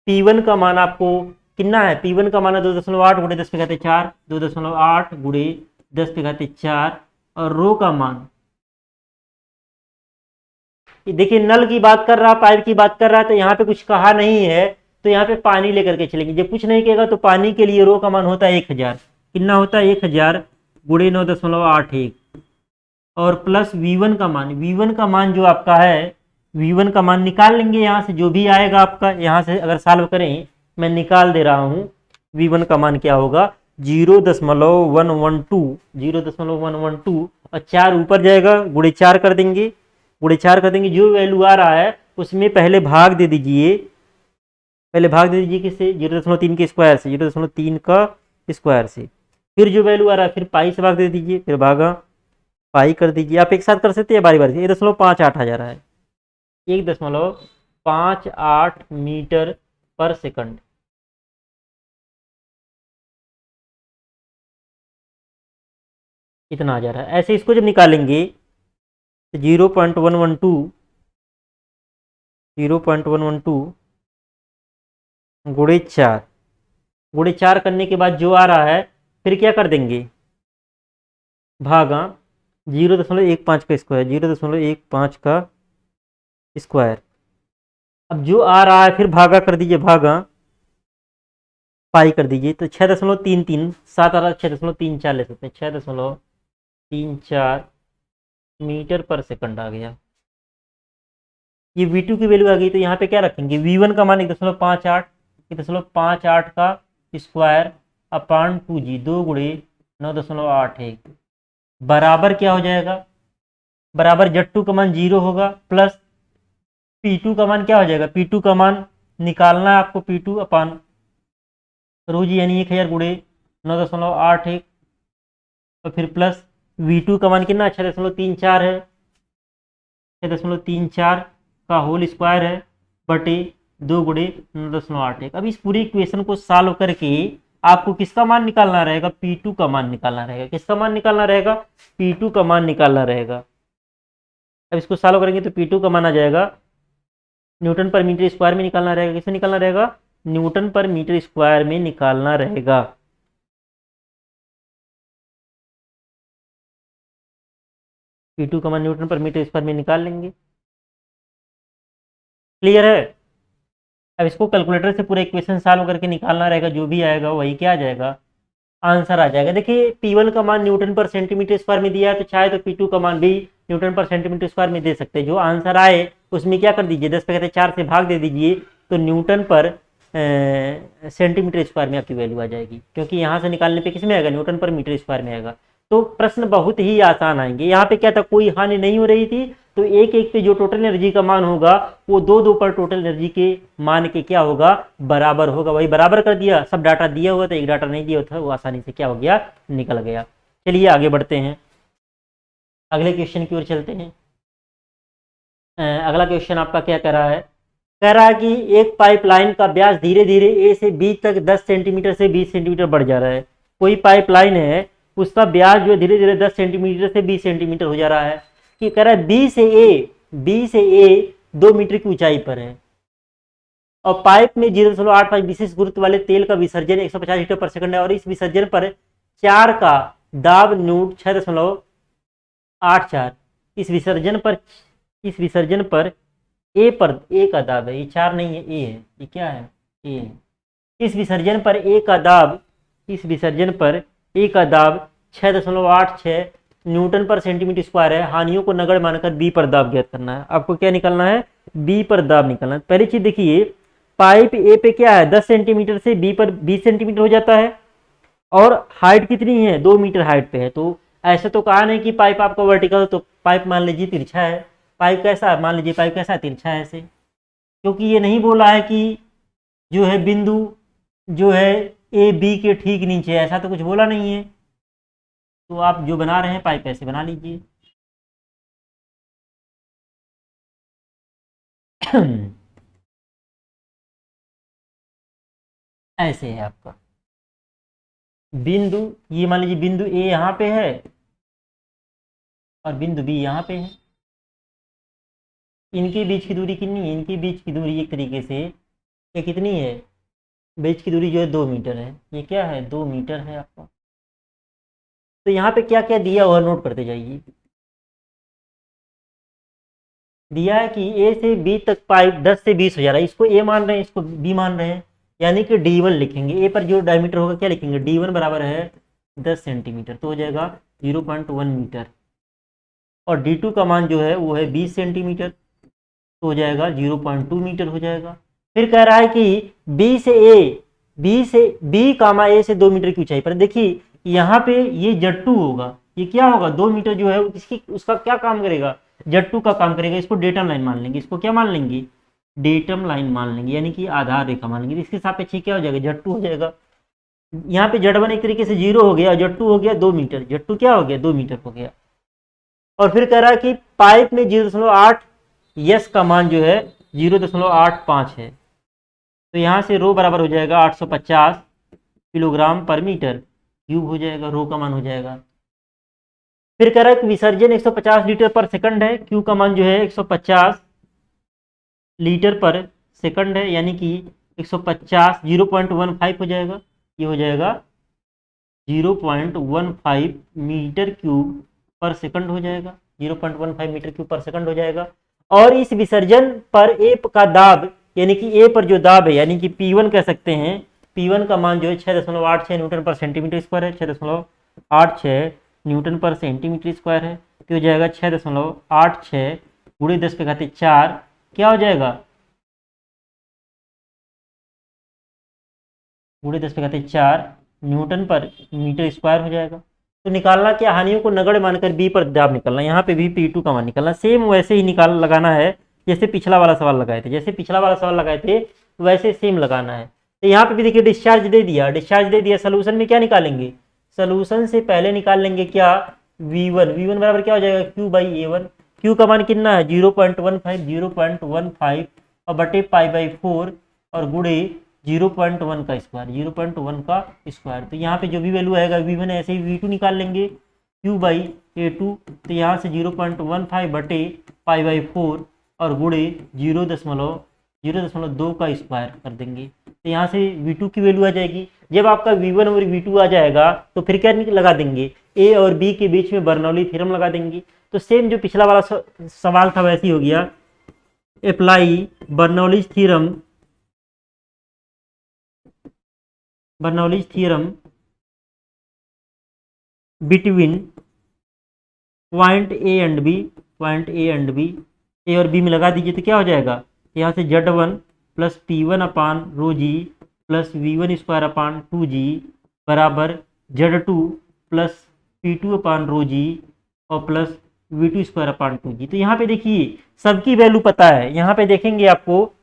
P1 का मान आपको कितना है, P1 का मान है 2.8 गुणे 10 पे घाते 4, 2.8 गुणे 10 पे घाते 4 और रो का मान देखिए नल की बात कर रहा, पाइप की बात कर रहा है, तो यहाँ पे कुछ कहा नहीं है तो यहाँ पे पानी लेकर के चलेंगे। जब कुछ नहीं कहेगा तो पानी के लिए रो का मान होता है 1000, कितना होता है 1000 गुणे 9.81 और प्लस V1 का मान, V1 का मान जो आपका है V1 का मान निकाल लेंगे यहाँ से, जो भी आएगा आपका यहाँ से अगर सॉल्व करें, मैं निकाल दे रहा हूँ V1 का मान क्या होगा 0.112 और 4 ऊपर जाएगा गुणे 4 कर देंगे, गुणे 4 कर देंगे, जो वैल्यू आ रहा है उसमें पहले भाग दे दीजिए, पहले भाग दे दीजिए किससे 0.3 के स्क्वायर से, 0.3 का स्क्वायर से, फिर जो वैल्यू आ रहा है फिर पाई से भाग दे दीजिए, फिर भागा पाई कर दीजिए। आप एक साथ कर सकते हैं बारी बारी से। 1.58 आ जा रहा है, 1.58 मीटर पर सेकंड। इतना आ जा रहा है। ऐसे इसको जब निकालेंगे तो 0.112 गुणे 4, गुणे 4 करने के बाद जो आ रहा है फिर क्या कर देंगे भागा 0.15 का स्क्वायर, 0.15 का स्क्वायर। अब जो आ रहा है फिर भागा कर दीजिए, भागा पाई कर दीजिए, तो 6.33 7 आ रहा है 6.34 ले सकते हैं, 6.34 मीटर पर सेकंड आ गया। ये V2 की वैल्यू आ गई, तो यहाँ पे क्या रखेंगे V1 का मान 1.58 का स्क्वायर अपान 2G 2 गुणे 9.81 बराबर क्या हो जाएगा, बराबर Z2 का मान 0 होगा प्लस P2 का मान क्या हो जाएगा, P2 का मान निकालना है आपको, P2 अपान रो जी यानी 1000 गुणे 9.81 और फिर प्लस V2 का मान कितना 6.34 है, 6.34 का होल स्क्वायर है बटे 2 गुणे 9.81। अब इस पूरी इक्वेशन को सॉल्व करके आपको किसका मान निकालना रहेगा, P2 का मान निकालना रहेगा। किसका मान निकालना रहेगा, P2 का मान निकालना रहेगा। अब इसको सॉल्व करेंगे तो P2 का मान आ जाएगा न्यूटन पर मीटर स्क्वायर में निकालना रहेगा। किसमें निकालना रहेगा, न्यूटन पर मीटर स्क्वायर में निकालना रहेगा। P2 का मान न्यूटन पर मीटर स्क्वायर में निकाल लेंगे। क्लियर है। अब इसको कैलकुलेटर से पूरा इक्वेशन सॉल्व करके निकालना रहेगा, जो भी आएगा वही क्या आ जाएगा, आंसर आ जाएगा। देखिए P1 का मान न्यूटन पर सेंटीमीटर स्क्वायर में दिया है, तो चाहे तो P2 का मान भी न्यूटन पर सेंटीमीटर स्क्वायर में दे सकते हैं। जो आंसर आए उसमें क्या कर दीजिए 10 पे कहते 4 से भाग दे दीजिए, तो न्यूटन पर सेंटीमीटर स्क्वायर में आपकी वैल्यू आ जाएगी, क्योंकि यहाँ से निकालने पे किसमें आएगा, न्यूटन पर मीटर स्क्वायर में आएगा। तो प्रश्न बहुत ही आसान आएंगे। यहाँ पे क्या था, कोई हानि नहीं हो रही थी, तो एक एक पे जो टोटल एनर्जी का मान होगा वो दो दो पर टोटल एनर्जी के मान के क्या होगा, बराबर होगा। वही बराबर कर दिया, सब डाटा दिया हुआ था, एक डाटा नहीं दिया था, वो आसानी से क्या हो गया, निकल गया। चलिए आगे बढ़ते हैं, अगले क्वेश्चन की ओर चलते हैं। अगला क्वेश्चन आपका क्या कह रहा है, कह रहा है कि एक पाइपलाइन का व्यास धीरे धीरे ए से बी तक 10 सेंटीमीटर से 20 सेंटीमीटर बढ़ जा रहा है। कोई पाइपलाइन है, उसका व्यास जो है धीरे धीरे 10 सेंटीमीटर से 20 सेंटीमीटर हो जा रहा है, कि कह रहा है बी से ए 2 मीटर की ऊंचाई पर है, और पाइप में 0.85 विशेष गुरुत्व वाले तेल का विसर्जन 150 लीटर पर सेकंड है, और इस विसर्जन पर 4 का दाब न्यूट 6.84। इस विसर्जन पर ए का दाब है, ये 4 नहीं है, ए है, ये क्या है, ए है। इस विसर्जन पर ए का दाब 6.86 न्यूटन पर सेंटीमीटर स्क्वायर है। हानियों को नगण्य मानकर बी पर दाब ज्ञात करना है। आपको क्या निकालना है, बी पर दाब निकालना है। पहली चीज देखिए, पाइप ए पे क्या है, 10 सेंटीमीटर से बी पर 20 सेंटीमीटर हो जाता है, और हाइट कितनी है, 2 मीटर हाइट पे है। तो ऐसे तो कहा नहीं कि पाइप आपका वर्टिकल, तो पाइप मान लीजिए तिरछा है। पाइप कैसा है, मान लीजिए पाइप कैसा है, तिरछा है ऐसे, क्योंकि ये नहीं बोला है कि जो है बिंदु जो है ए बी के ठीक नीचे, ऐसा तो कुछ बोला नहीं है। तो आप जो बना रहे हैं पाइप ऐसे बना लीजिए। ऐसे है आपका बिंदु, ये मान लीजिए बिंदु ए यहाँ पे है और बिंदु बी यहाँ पे है। इनके बीच की दूरी कितनी है, इनके बीच की दूरी एक तरीके से ये कितनी है, बीच की दूरी जो है 2 मीटर है। ये क्या है, 2 मीटर है आपका। तो यहाँ पे क्या क्या दिया हुआ नोट करते जाइए। दिया है कि ए से बी तक पाइप 10 से 20 हो जा रहा है, इसको ए मान रहे हैं, इसको बी मान रहे हैं, यानी कि D1 लिखेंगे। ए पर जो डायमीटर होगा क्या लिखेंगे, D1 बराबर है 10 सेंटीमीटर, तो हो जाएगा 0.1 मीटर। और D2 का मान जो है वो है 20 सेंटीमीटर, तो हो जाएगा 0.2 मीटर हो जाएगा। फिर कह रहा है कि बी से बी कामा ए से 2 मीटर की ऊंचाई पर। देखिए यहाँ पे ये Z2 होगा, ये क्या होगा, 2 मीटर जो है उसका क्या काम करेगा, Z2 का काम करेगा। इसको डेटम लाइन मान लेंगे, इसको क्या मान लेंगे, डेटम लाइन मान लेंगे, यानी कि आधार रेखा मान लेंगे। इसके सापेक्ष क्या हो जाएगा, Z2 हो जाएगा। यहाँ पे Z1 एक तरीके से 0 हो गया, Z2 हो गया 2 मीटर, Z2 क्या हो गया, 2 मीटर हो गया। और फिर कह रहा है कि पाइप में 0.8 यस का मान जो है 0.85 है। तो यहाँ से रो बराबर हो जाएगा 850 किलोग्राम पर मीटर क्यूब हो जाएगा, रो का मान हो जाएगा। फिर कह रहा है कि विसर्जन 150 लीटर पर सेकंड है, क्यू का मान जो है 150 लीटर पर सेकंड है, यानी कि 150 0.15 हो जाएगा, ये हो जाएगा 0.15 मीटर क्यूब पर सेकंड हो जाएगा, 0.15 मीटर क्यूब पर सेकंड हो जाएगा। और इस विसर्जन पर ए का दाब, यानी कि ए पर जो दाब है, यानी कि P1 कह सकते हैं, P1 का मान जो है 6.86 न्यूटन पर सेंटीमीटर स्क्वायर है, 6.86 न्यूटन पर सेंटीमीटर स्क्वायर है। तो हो जाएगा 6.86 गुणे 10⁴ क्या हो जाएगा, गुणे 10⁴ न्यूटन पर मीटर स्क्वायर हो जाएगा। तो निकालना क्या, हानियों को नगण्य मानकर बी पर दाब निकालना। यहाँ पे भी P2 का मान निकालना, सेम वैसे ही लगाना है जैसे पिछला वाला सवाल लगाए थे, वैसे सेम लगाना है। तो यहाँ पे भी देखिए डिस्चार्ज दे दिया, सोल्यूशन में क्या निकालेंगे, सोल्यूशन से पहले निकाल लेंगे क्या, V1 बराबर क्या हो जाएगा, Q/A1। Q का मान कितना है 0.15 और बटे π/4 और गुणे 0.1 का स्क्वायर। तो यहाँ पे जो भी वैल्यू आएगा V1 ऐसे ही V2 निकाल लेंगे, Q/A2। तो यहाँ से 0.15 बटे π/4 और गुणे 0.2 का स्क्वायर कर देंगे। तो यहाँ से V2 की वैल्यू आ जाएगी। जब आपका V1 और V2 आ जाएगा तो फिर क्या लगा देंगे, A और B के बीच में बर्नौली थ्योरम लगा देंगे। तो सेम जो पिछला वाला सवाल था वैसे ही हो गया, apply Bernoulli's theorem between point A and B, A और बी में लगा दीजिए। तो क्या हो जाएगा, यहाँ से Z1 plus P1/ρg plus V1² 2g बराबर Z2 प्लस P2/ρg और प्लस V2² 2g। तो यहाँ पे देखिए सबकी वैल्यू पता है। यहाँ पे देखेंगे आपको,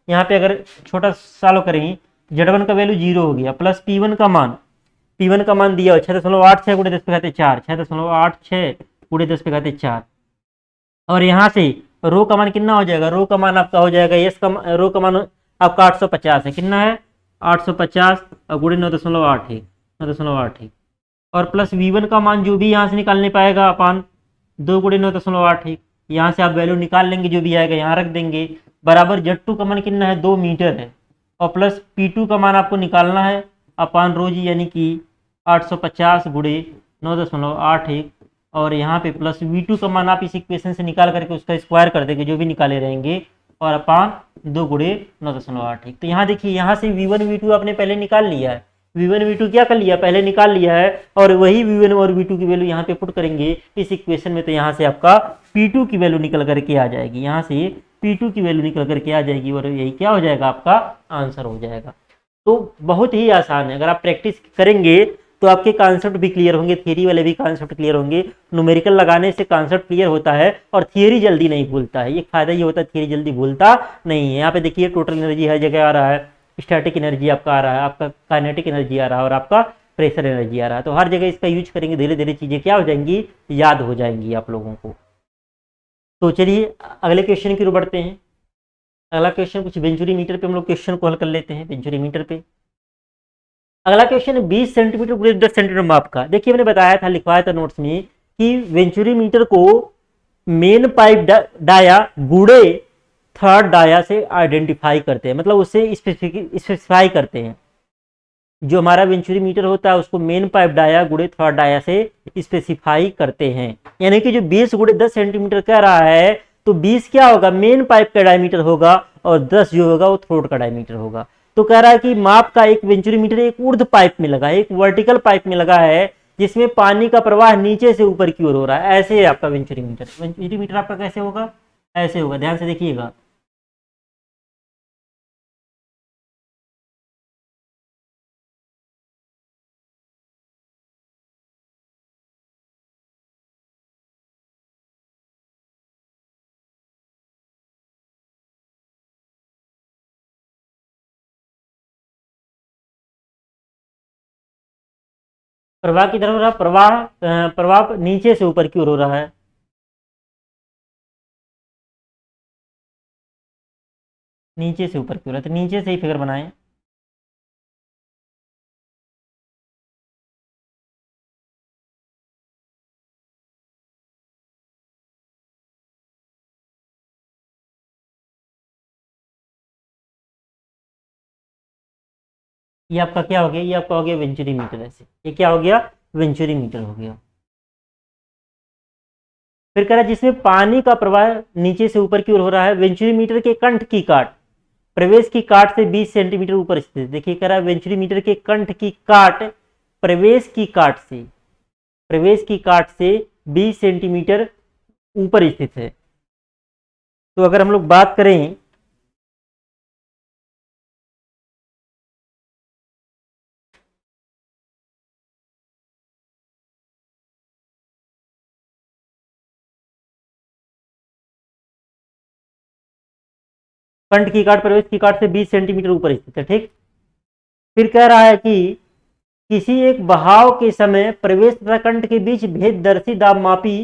यहाँ पे अगर छोटा सॉल्व करें, Z1 का वैल्यू 0 हो गया, प्लस P1 का मान दिया 6.86 गुणे 10⁴ 6.86 गुणे 10⁴। और यहाँ से रो का मान कितना हो जाएगा, रो का मान आपका हो जाएगा रो का मान आपका 850 है, कितना है 850 और गुणे 9.8 है, 9.8 ठीक। और प्लस V1 का मान जो भी यहाँ से निकालने पाएगा अपान 2 गुणे 9.8 ठीक। यहाँ से आप वैल्यू निकाल लेंगे, जो भी आएगा यहाँ रख देंगे, बराबर Z2 का मान कितना है, 2 मीटर है। और प्लस P2 का मान आपको निकालना है अपान रो जी, यानी कि 850 गुणे 9.8 ठीक। और यहाँ पे प्लस V2 का मान आप इस इक्वेशन से निकाल करके उसका स्क्वायर कर देंगे, जो भी निकाले रहेंगे, और अपान 2 गुणे 9.8 ठीक। तो यहाँ देखिए, यहाँ से V1 V2 आपने पहले निकाल लिया है, V1 V2 क्या कर लिया, पहले निकाल लिया है, और वही V1 और V2 की वैल्यू यहाँ पे पुट करेंगे इस इक्वेशन में, तो यहाँ से आपका P2 की वैल्यू निकल करके आ जाएगी, यहाँ से P2 की वैल्यू निकल करके आ जाएगी, और यही क्या हो जाएगा, आपका आंसर हो जाएगा। तो बहुत ही आसान है, अगर आप प्रैक्टिस करेंगे तो आपके कॉन्सेप्ट भी क्लियर होंगे, थियरी वाले भी कॉन्सेप्ट क्लियर होंगे। न्यूमेरिकल लगाने से कॉन्सेप्ट क्लियर होता है और थियरी जल्दी नहीं भूलता है, ये फायदा ये होता है, थियरी जल्दी भूलता नहीं है। यहाँ पे देखिए टोटल एनर्जी हर जगह आ रहा है, स्टैटिक एनर्जी आपका आ रहा है, आपका काइनेटिक एनर्जी आ रहा है, और आपका प्रेशर एनर्जी आ रहा है। तो हर जगह इसका यूज करेंगे, धीरे धीरे चीज़ें क्या हो जाएंगी, याद हो जाएंगी आप लोगों को। तो चलिए अगले क्वेश्चन की ओर बढ़ते हैं। अगला क्वेश्चन कुछ वेंचुरी मीटर पे हम लोग क्वेश्चन को हल कर लेते हैं, वेंचुरी मीटर पे। अगला क्वेश्चन है 20 सेंटीमीटर गुणे 10 सेंटीमीटर माप का। देखिए मैंने बताया था, लिखवाया था नोट्स में, कि वेंचुरी मीटर को मेन पाइप डाया गुणे थर्ड डाया से आइडेंटिफाई करते हैं, मतलब उससे स्पेसिफाई करते हैं। जो हमारा वेंचुरी मीटर होता है उसको मेन पाइप डाया गुणे थर्ड डाया से स्पेसिफाई करते हैं। यानी कि जो 20 गुणे 10 सेंटीमीटर कह रहा है, तो 20 क्या होगा, मेन पाइप का डायमीटर होगा, और 10 जो होगा वो थ्रोट का डायमीटर होगा। तो कह रहा है कि माप का एक वेंचुरी मीटर एक ऊर्ध्व पाइप में लगा है, एक वर्टिकल पाइप में लगा है, जिसमें पानी का प्रवाह नीचे से ऊपर की ओर हो रहा है। ऐसे है आपका वेंचुरी मीटर। वेंचुरी मीटर आपका कैसे होगा, ऐसे होगा, ध्यान से देखिएगा। प्रवाह की तरफ हो रहा है, प्रवाह नीचे से ऊपर की ओर हो रहा है। नीचे से ऊपर की ओर है, तो नीचे से ही फिगर बनाएं। ये आपका क्या हो गया, ये आपका हो गया वेंचुरी मीटर। ऐसे ये क्या हो गया, वेंचुरी मीटर हो गया। फिर कह रहा है जिसमें पानी का प्रवाह नीचे से ऊपर की ओर हो रहा है, वेंचुरी मीटर के कंठ की काट प्रवेश की काट से 20 सेंटीमीटर ऊपर स्थित है। देखिए कह रहा है वेंचुरी मीटर के कंठ की काट प्रवेश की काट से, प्रवेश की काट से 20 सेंटीमीटर ऊपर स्थित है। तो अगर हम लोग बात करें, कंठ की काट प्रवेश की काट से 20 सेंटीमीटर ऊपर स्थित है, ठीक। फिर कह रहा है कि किसी एक बहाव के समय प्रवेश तथा कंठ के बीच भेददर्शी दाब मापी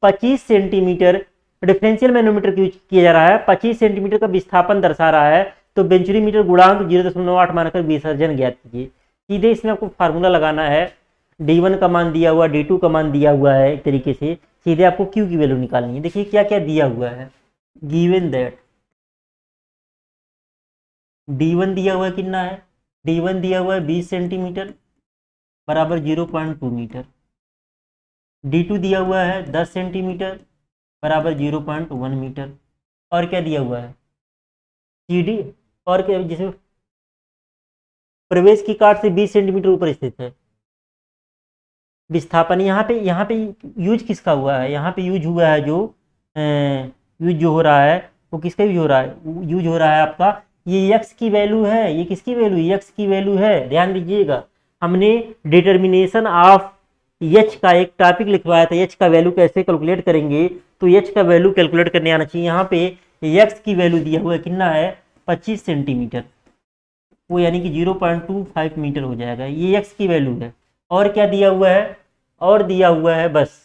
25 सेंटीमीटर डिफरेंशियल मैनोमीटर यूज किया जा रहा है, 25 सेंटीमीटर का विस्थापन दर्शा रहा है। तो वेंचुरी मीटर गुणांक 0.8 मानकर विसर्जन ज्ञात कीजिए। सीधे इसमें आपको फार्मूला लगाना है, D1 का मान दिया हुआ, D2 का मान दिया हुआ है, एक तरीके से सीधे आपको Q की वैल्यू निकालनी है। देखिए क्या क्या दिया हुआ है, गिवन दैट D1 दिया हुआ है, कितना है, D1 दिया हुआ है 20 सेंटीमीटर बराबर 0.2 मीटर। D2 दिया हुआ है 10 सेंटीमीटर बराबर 0.1 मीटर। और क्या दिया हुआ है, CD, और क्या, जिसमें प्रवेश की काट से 20 सेंटीमीटर ऊपर स्थित है। विस्थापन यहाँ पे यूज किसका हुआ है, यहाँ पे यूज हुआ है जो यूज जो हो रहा है वो किसका यूज हो रहा है, यूज हो रहा है आपका, ये x की वैल्यू है, ये किसकी वैल्यू, x की वैल्यू है। ध्यान दीजिएगा, हमने डिटर्मिनेशन ऑफ h का एक टॉपिक लिखवाया था, h का वैल्यू कैसे कैलकुलेट करेंगे, तो h का वैल्यू कैलकुलेट करने आना चाहिए। यहाँ पे x की वैल्यू दिया हुआ है, कितना है, 25 सेंटीमीटर, वो यानी कि 0.25 मीटर हो जाएगा, ये x की वैल्यू है। और क्या दिया हुआ है, और दिया हुआ है बस,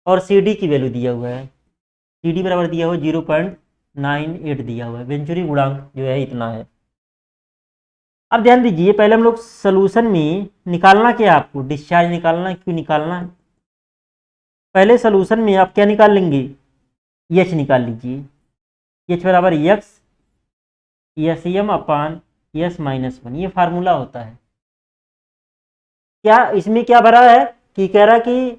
और CD की वैल्यू दिया हुआ है, CD बराबर दिया हुआ 0.98 दिया हुआ है। वेंचुरी गुणांक जो है इतना है। अब ध्यान दीजिए, पहले हम लोग सोल्यूशन में निकालना क्या है, आपको डिस्चार्ज निकालना है। क्यों निकालना है? पहले सोल्यूशन में आप क्या निकाल लेंगे, एच निकाल लीजिए। एच बराबर एक्स एस एम अपान एस माइनस वन, ये फार्मूला होता है। क्या इसमें क्या भरा है कि कह रहा कि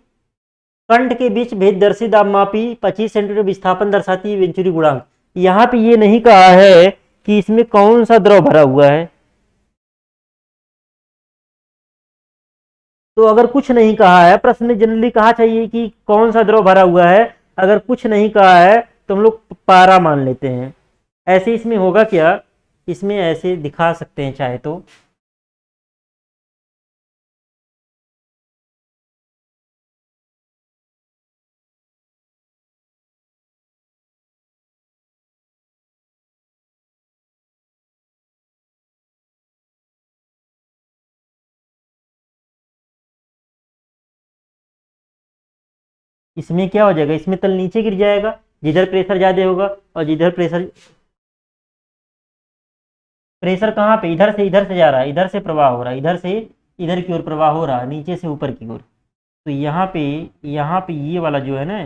कंठ के बीच भेद दर्शी दाब मापी 25 सेंटीमीटर विस्थापन दर्शाती है वेंचुरी गुणांक। यहाँ पे ये नहीं कहा है कि इसमें कौन सा द्रव भरा हुआ है। तो अगर कुछ नहीं कहा है, प्रश्न में जनरली कहा चाहिए कि कौन सा द्रव भरा हुआ है। अगर कुछ नहीं कहा है तो हम लोग पारा मान लेते हैं। ऐसे इसमें होगा क्या, इसमें ऐसे दिखा सकते हैं चाहे तो। इसमें क्या हो जाएगा, इसमें तल नीचे गिर जाएगा जिधर प्रेशर ज्यादा होगा, और जिधर प्रेशर प्रेशर कहाँ पे, इधर से जा रहा है, इधर से प्रवाह हो रहा है, इधर से इधर की ओर प्रवाह हो रहा है, नीचे से ऊपर की ओर। तो यहाँ पे ये वाला जो है ना,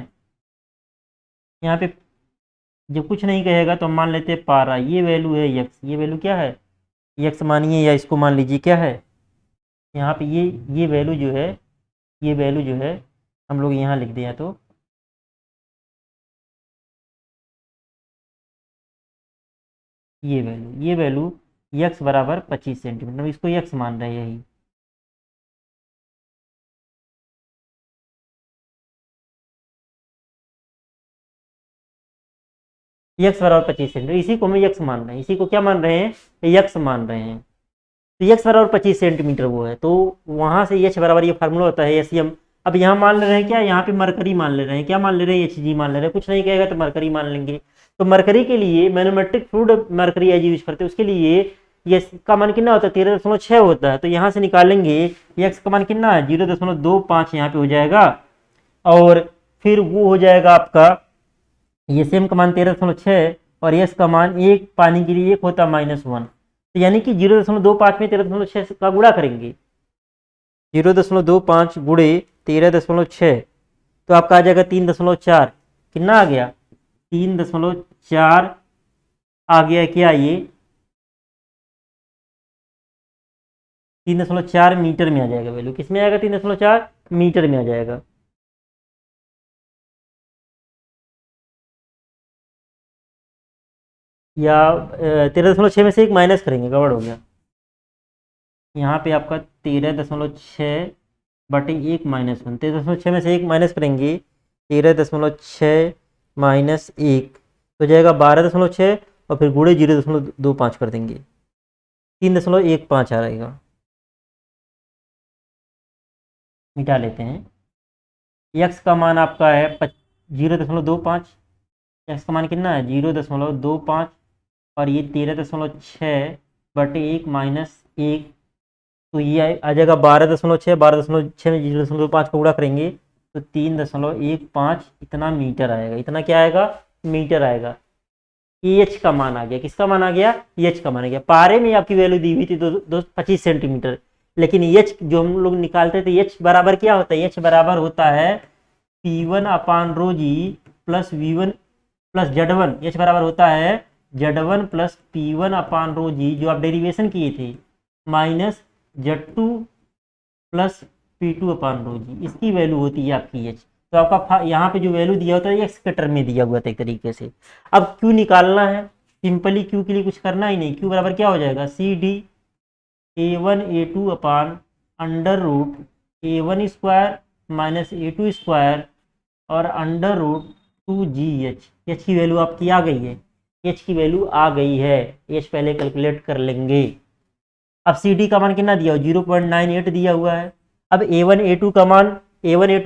यहाँ पे जब कुछ नहीं कहेगा तो हम मान लेते हैं पारा, ये वैल्यू है यक्स। ये वैल्यू क्या है, यक्स मानिए, या इसको मान लीजिए क्या है, यहाँ पे ये वैल्यू जो है, ये वैल्यू जो है हम लोग यहाँ लिख दिया। तो ये वैल्यू यक्स बराबर 25 सेंटीमीटर, इसको यक्स मान रहे हैं यही। यक्स बराबर 25 सेंटीमीटर, इसी को हम यक्स मान रहे हैं, इसी को क्या मान रहे हैं, यक्स मान रहे हैं। तो यक्स बराबर 25 सेंटीमीटर वो है, तो वहां से एच बराबर ये फार्मूला होता है एस एम। अब यहाँ मान ले रहे हैं क्या, यहाँ पे मरकरी मान ले रहे हैं, क्या मान ले रहे हैं, एच जी मान ले रहे हैं। कुछ नहीं कहेगा तो मरकरी मान लेंगे। तो मरकरी के लिए manometric fluid mercury as use करते हैं, उसके लिए यस का मान कितना होता है, 13.6 होता है। तो यहाँ से निकालेंगे यक्स का मान कितना है, 0.25 यहाँ पे हो जाएगा। और फिर वो हो जाएगा आपका ये सेम का मान 13.6, और यस का मान एक पानी के लिए एक होता है -1। तो यानी कि 0.25 में 13.6 का गुणा करेंगे, 0.25 गुणे 13.6, तो आपका आ जाएगा 3.4। कितना आ गया, 3.4 आ गया क्या, ये 3.4 मीटर में आ जाएगा। वैल्यू किस में आएगा, 3.4 मीटर में आ जाएगा। या 13.6 में से एक माइनस करेंगे, गड़बड़ हो गया। यहाँ पे आपका 13.6 बटे एक -1, 13.6 में से एक माइनस करेंगे, 13.6 माइनस एक तो जाएगा 12.6, और फिर गुणे 0.25 कर देंगे, 3.15 आ रहेगा। मिटा लेते हैं। यक्स का मान आपका है 0.25, एक्स का मान कितना है 0.25, और ये 13.6 बटे एक -1, तो ये आ जाएगा 12.6, 12.6 में 0.5 का गुणा करेंगे तो 3.15 इतना मीटर आएगा। इतना क्या आएगा, मीटर आएगा। एच का मान आ गया, किसका मान आ गया, एच का मान आ गया। पारे में आपकी वैल्यू दी हुई थी 25 सेंटीमीटर, लेकिन एच जो हम लोग निकालते थे, एच बराबर क्या होता है, एच बराबर होता है P1 अपान रो जी plus V1 plus Z1। H बराबर होता है Z1 plus P1 upon rho जी, जो आप डेरिवेशन किए थे, minus Z2 plus P2 upon rho जी, इसकी वैल्यू होती है आपकी एच। तो आपका यहाँ पे जो वैल्यू दिया होता है एक्स के टर्म में दिया हुआ था एक तरीके से। अब क्यू निकालना है, सिंपली क्यू के लिए कुछ करना ही नहीं। क्यू बराबर क्या हो जाएगा, C D A1 A2 upon under root A1 square minus A2 square और अंडर रूट 2GH। एच की वैल्यू आपकी आ गई है, एच की वैल्यू आ गई है, एच पहले कैलकुलेट कर लेंगे। अब सी डी का मान कितना दिया हो, 0.98 दिया हुआ है। अब A1 A2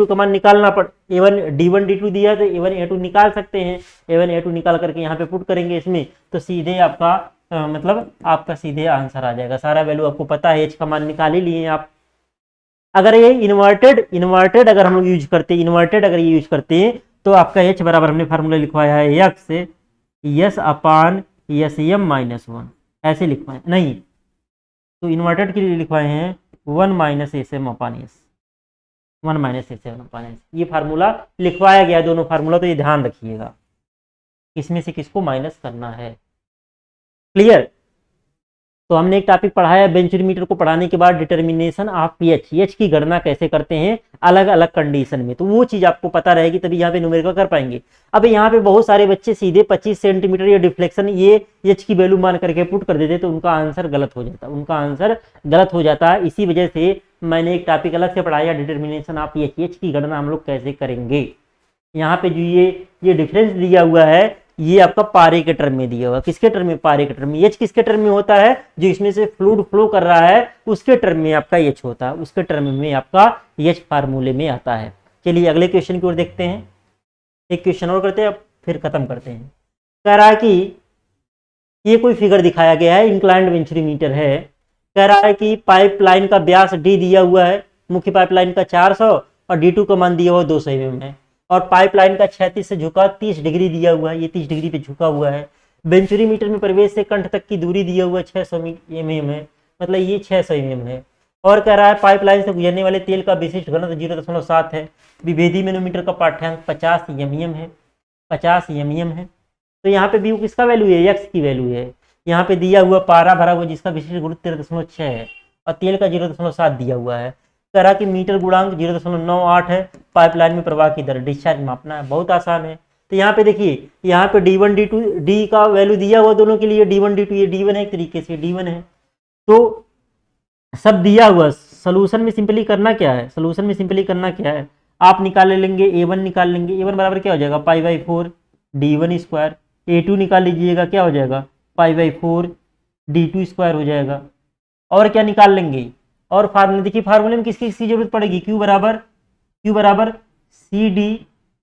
का मान निकालना पड़, A1 D1 D2 दिया तो A1 A2 निकाल सकते हैं। A1 A2 निकाल करके यहाँ पे पुट करेंगे इसमें, तो सीधे आपका मतलब आपका सीधे आंसर आ जाएगा। सारा वैल्यू आपको पता है, एच का मान निकाल ही लिए आप। अगर ये इन्वर्टेड अगर हम लोग यूज करते हैं, इन्वर्टेड अगर ये यूज करते हैं, तो आपका एच बराबर हमने फार्मूला लिखवाया है एक्स यस अपान यस एम -1, ऐसे लिखवाया नहीं, तो इन्वर्टेड के लिए लिखवाए हैं 1 माइनस एस एम अपान एस, 1 माइनस एस एम अपान एस, ये फार्मूला लिखवाया गया दोनों फार्मूला, तो ये ध्यान रखिएगा किसमें से किसको माइनस करना है। क्लियर। तो हमने एक टॉपिक पढ़ाया बेंचोमीटर को पढ़ाने के बाद डिटर्मिनेशन ऑफ पीएच की गणना कैसे करते हैं अलग अलग कंडीशन में, तो वो चीज आपको पता रहेगी तभी यहाँ पे न्यूमेरिकल कर पाएंगे। अब यहाँ पे बहुत सारे बच्चे सीधे 25 सेंटीमीटर या डिफ्लेक्शन ये एच की वैल्यू मान करके पुट कर देते, तो उनका आंसर गलत हो जाता है, इसी वजह से मैंने एक टॉपिक अलग से पढ़ाया डिटर्मिनेशन ऑफ पीएच की गणना हम लोग कैसे करेंगे। यहाँ पे जो ये डिफरेंस दिया हुआ है ये आपका पारे के टर्म में दिया हुआ, किसके टर्म में, पारे के टर्म में। एच किसके टर्म में होता है, जो इसमें से फ्लूइड फ्लो कर रहा है उसके टर्म में आपका एच होता है, उसके टर्म में आपका एच फार्मूले में आता है। चलिए अगले क्वेश्चन की ओर देखते हैं, एक क्वेश्चन और करते हैं अब फिर खत्म करते हैं। कह रहा है कि ये कोई फिगर दिखाया गया है, इंक्लाइंड वेंचुरीमीटर है, कह रहा है कि पाइपलाइन का व्यास डी दिया हुआ है, मुख्य पाइपलाइन का 400 और D2 का मान दिया हुआ 200 mm है, और पाइपलाइन का क्षैतिज से झुका 30 डिग्री दिया हुआ है, ये 30 डिग्री पे झुका हुआ है। वेंचुरीमीटर में प्रवेश से कंठ तक की दूरी दिया हुआ 600 mm है, मतलब ये 600 mm है, और कह रहा है पाइपलाइन से गुजरने वाले तेल का विशिष्ट घनत्व 0.7 है, विभेदी मैनोमीटर का पाठ्यांक 50 mm है, 50 mm है। तो यहाँ पे भी किसका वैल्यू है, एक्स की वैल्यू है। यहाँ पे दिया हुआ पारा भरा हुआ जिसका विशिष्ट गुरुत्व 13.6 है और तेल का 0.7 दिया हुआ है। करा कि मीटर गुणांक 0.98 है, पाइपलाइन में प्रवाह की दर डिस्चार्ज मापना है, बहुत आसान है। तो यहाँ पे देखिए, यहाँ पे D1 D2 डी का वैल्यू दिया हुआ दोनों के लिए, D1 D2 ये D1 है, एक तरीके से D1 है, तो सब दिया हुआ। सोल्यूशन में सिंपली करना क्या है, सोल्यूशन में सिंपली करना क्या है, आप निकाल लेंगे A1 निकाल लेंगे, A1 बराबर क्या हो जाएगा π/4 D1 स्क्वायर, A2 निकाल लीजिएगा क्या हो जाएगा π/4 D2 स्क्वायर हो जाएगा, और क्या निकाल लेंगे, और फार्मूला देखिए, फार्मूले में किसकी जरूरत पड़ेगी, Q बराबर CD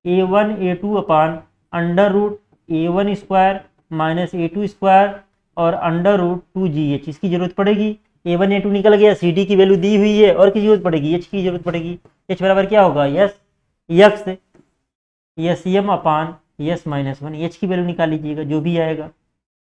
A1 A2 upon under root A1 square minus A2 square और अंडर रूट 2GH, इसकी जरूरत पड़ेगी। A1 A2 निकल गया, CD की वैल्यू दी हुई है, और की जरूरत पड़ेगी, H की जरूरत पड़ेगी। H बराबर क्या होगा, SM अपान S-1, H की वैल्यू निकाल लीजिएगा जो भी आएगा,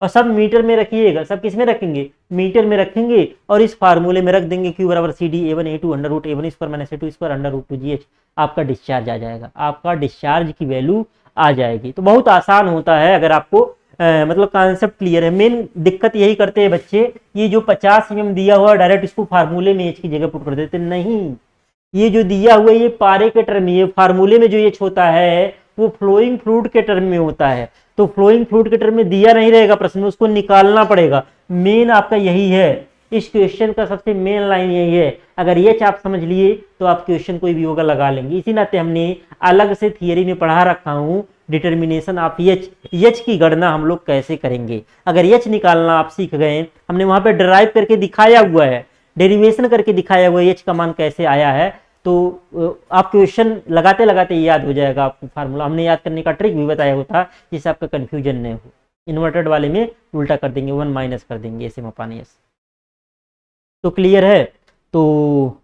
और सब मीटर में रखिएगा, सब किस में रखेंगे, मीटर में रखेंगे, और इस फार्मूले में रख देंगे Q बराबर CD A1 A2 under root A1 square minus A2 square under root 2GH, आपका डिस्चार्ज आ जाएगा, आपका डिस्चार्ज की वैल्यू आ जाएगी। तो बहुत आसान होता है अगर आपको मतलब कॉन्सेप्ट क्लियर है। मेन दिक्कत यही करते हैं बच्चे, ये जो 50 mm दिया हुआ डायरेक्ट इसको फार्मूले में एच की जगह पुट कर देते, नहीं, ये जो दिया हुआ ये पारे के टर्म में, ये फार्मूले में जो एच होता है वो फ्लोइंग फ्लूइड के टर्म में होता है, तो फ्लोइंग फ्लूइड के टर्म में दिया नहीं रहेगा प्रश्न में, उसको निकालना पड़ेगा। मेन आपका यही है, इस क्वेश्चन का सबसे मेन लाइन यही है। अगर ये आप समझ लिए तो आप क्वेश्चन कोई भी होगा लगा लेंगे। इसी नाते हमने अलग से थियरी में पढ़ा रखा हूँ डिटर्मिनेशन ऑफ एच की गणना हम लोग कैसे करेंगे। अगर एच निकालना आप सीख गए, हमने वहां पे डिराइव करके दिखाया हुआ है, डेरिवेशन करके दिखाया हुआ है एच का मान कैसे आया है, तो आप क्वेश्चन लगाते लगाते याद हो जाएगा आपको फार्मूला। हमने याद करने का ट्रिक भी बताया होता जिससे आपका कंफ्यूजन नहीं हो। इन्वर्टेड वाले में उल्टा कर देंगे, 1 माइनस कर देंगे SM अपान एस। तो क्लियर है। तो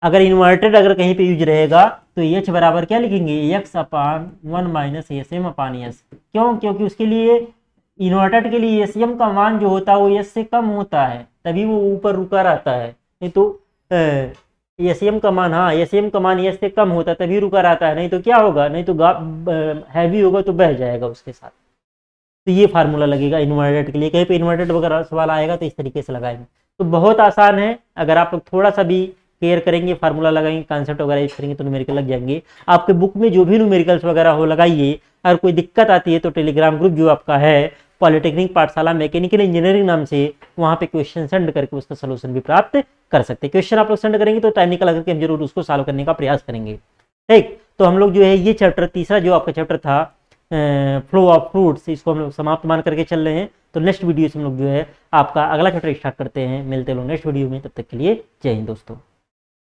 अगर इन्वर्टेड अगर कहीं पे यूज रहेगा तो एच बराबर क्या लिखेंगे, x अपान 1 माइनस SM अपान एस। क्यों, क्योंकि उसके लिए इन्वर्टेड के लिए SM का मान जो होता है वो S से कम होता है, तभी वो ऊपर रुका रहता है। नहीं तो SM का मान, हाँ SM का मान S से कम होता है तभी रुका रहता है, नहीं तो क्या होगा, नहीं तो हैवी होगा तो बह जाएगा उसके साथ। तो ये फार्मूला लगेगा इन्वर्टेड के लिए। कहीं पे इन्वर्टेड वगैरह सवाल आएगा तो इस तरीके से लगाएंगे। तो बहुत आसान है, अगर आप लोग थोड़ा सा भी केयर करेंगे, फार्मूला लगाएंगे, कॉन्सेप्ट वगैरह यूज करेंगे तो न्यूमेरिकल लग जाएंगे। आपके बुक में जो भी न्यूमेरिकल्स वगैरह हो लगाइए। अगर कोई दिक्कत आती है तो टेलीग्राम ग्रुप जो आपका है पॉलिटेक्निक पाठशाला मैकेनिकल इंजीनियरिंग नाम से, वहाँ पे क्वेश्चन सेंड करके उसका सोल्यूशन भी प्राप्त कर सकते हैं। क्वेश्चन आप लोग सेंड करेंगे तो टाइम निकल करके हम जरूर उसको सॉल्व करने का प्रयास करेंगे। ठीक, तो हम लोग जो है ये चैप्टर, तीसरा जो आपका चैप्टर था फ्लो ऑफ फ्लूइड्स, इसको हम लोग समाप्त मान करके चल रहे हैं। तो नेक्स्ट वीडियो से हम लोग जो है आपका अगला चैप्टर स्टार्ट करते हैं। मिलते हैं लोग नेक्स्ट वीडियो में, तब तक के लिए जय हिंद दोस्तों।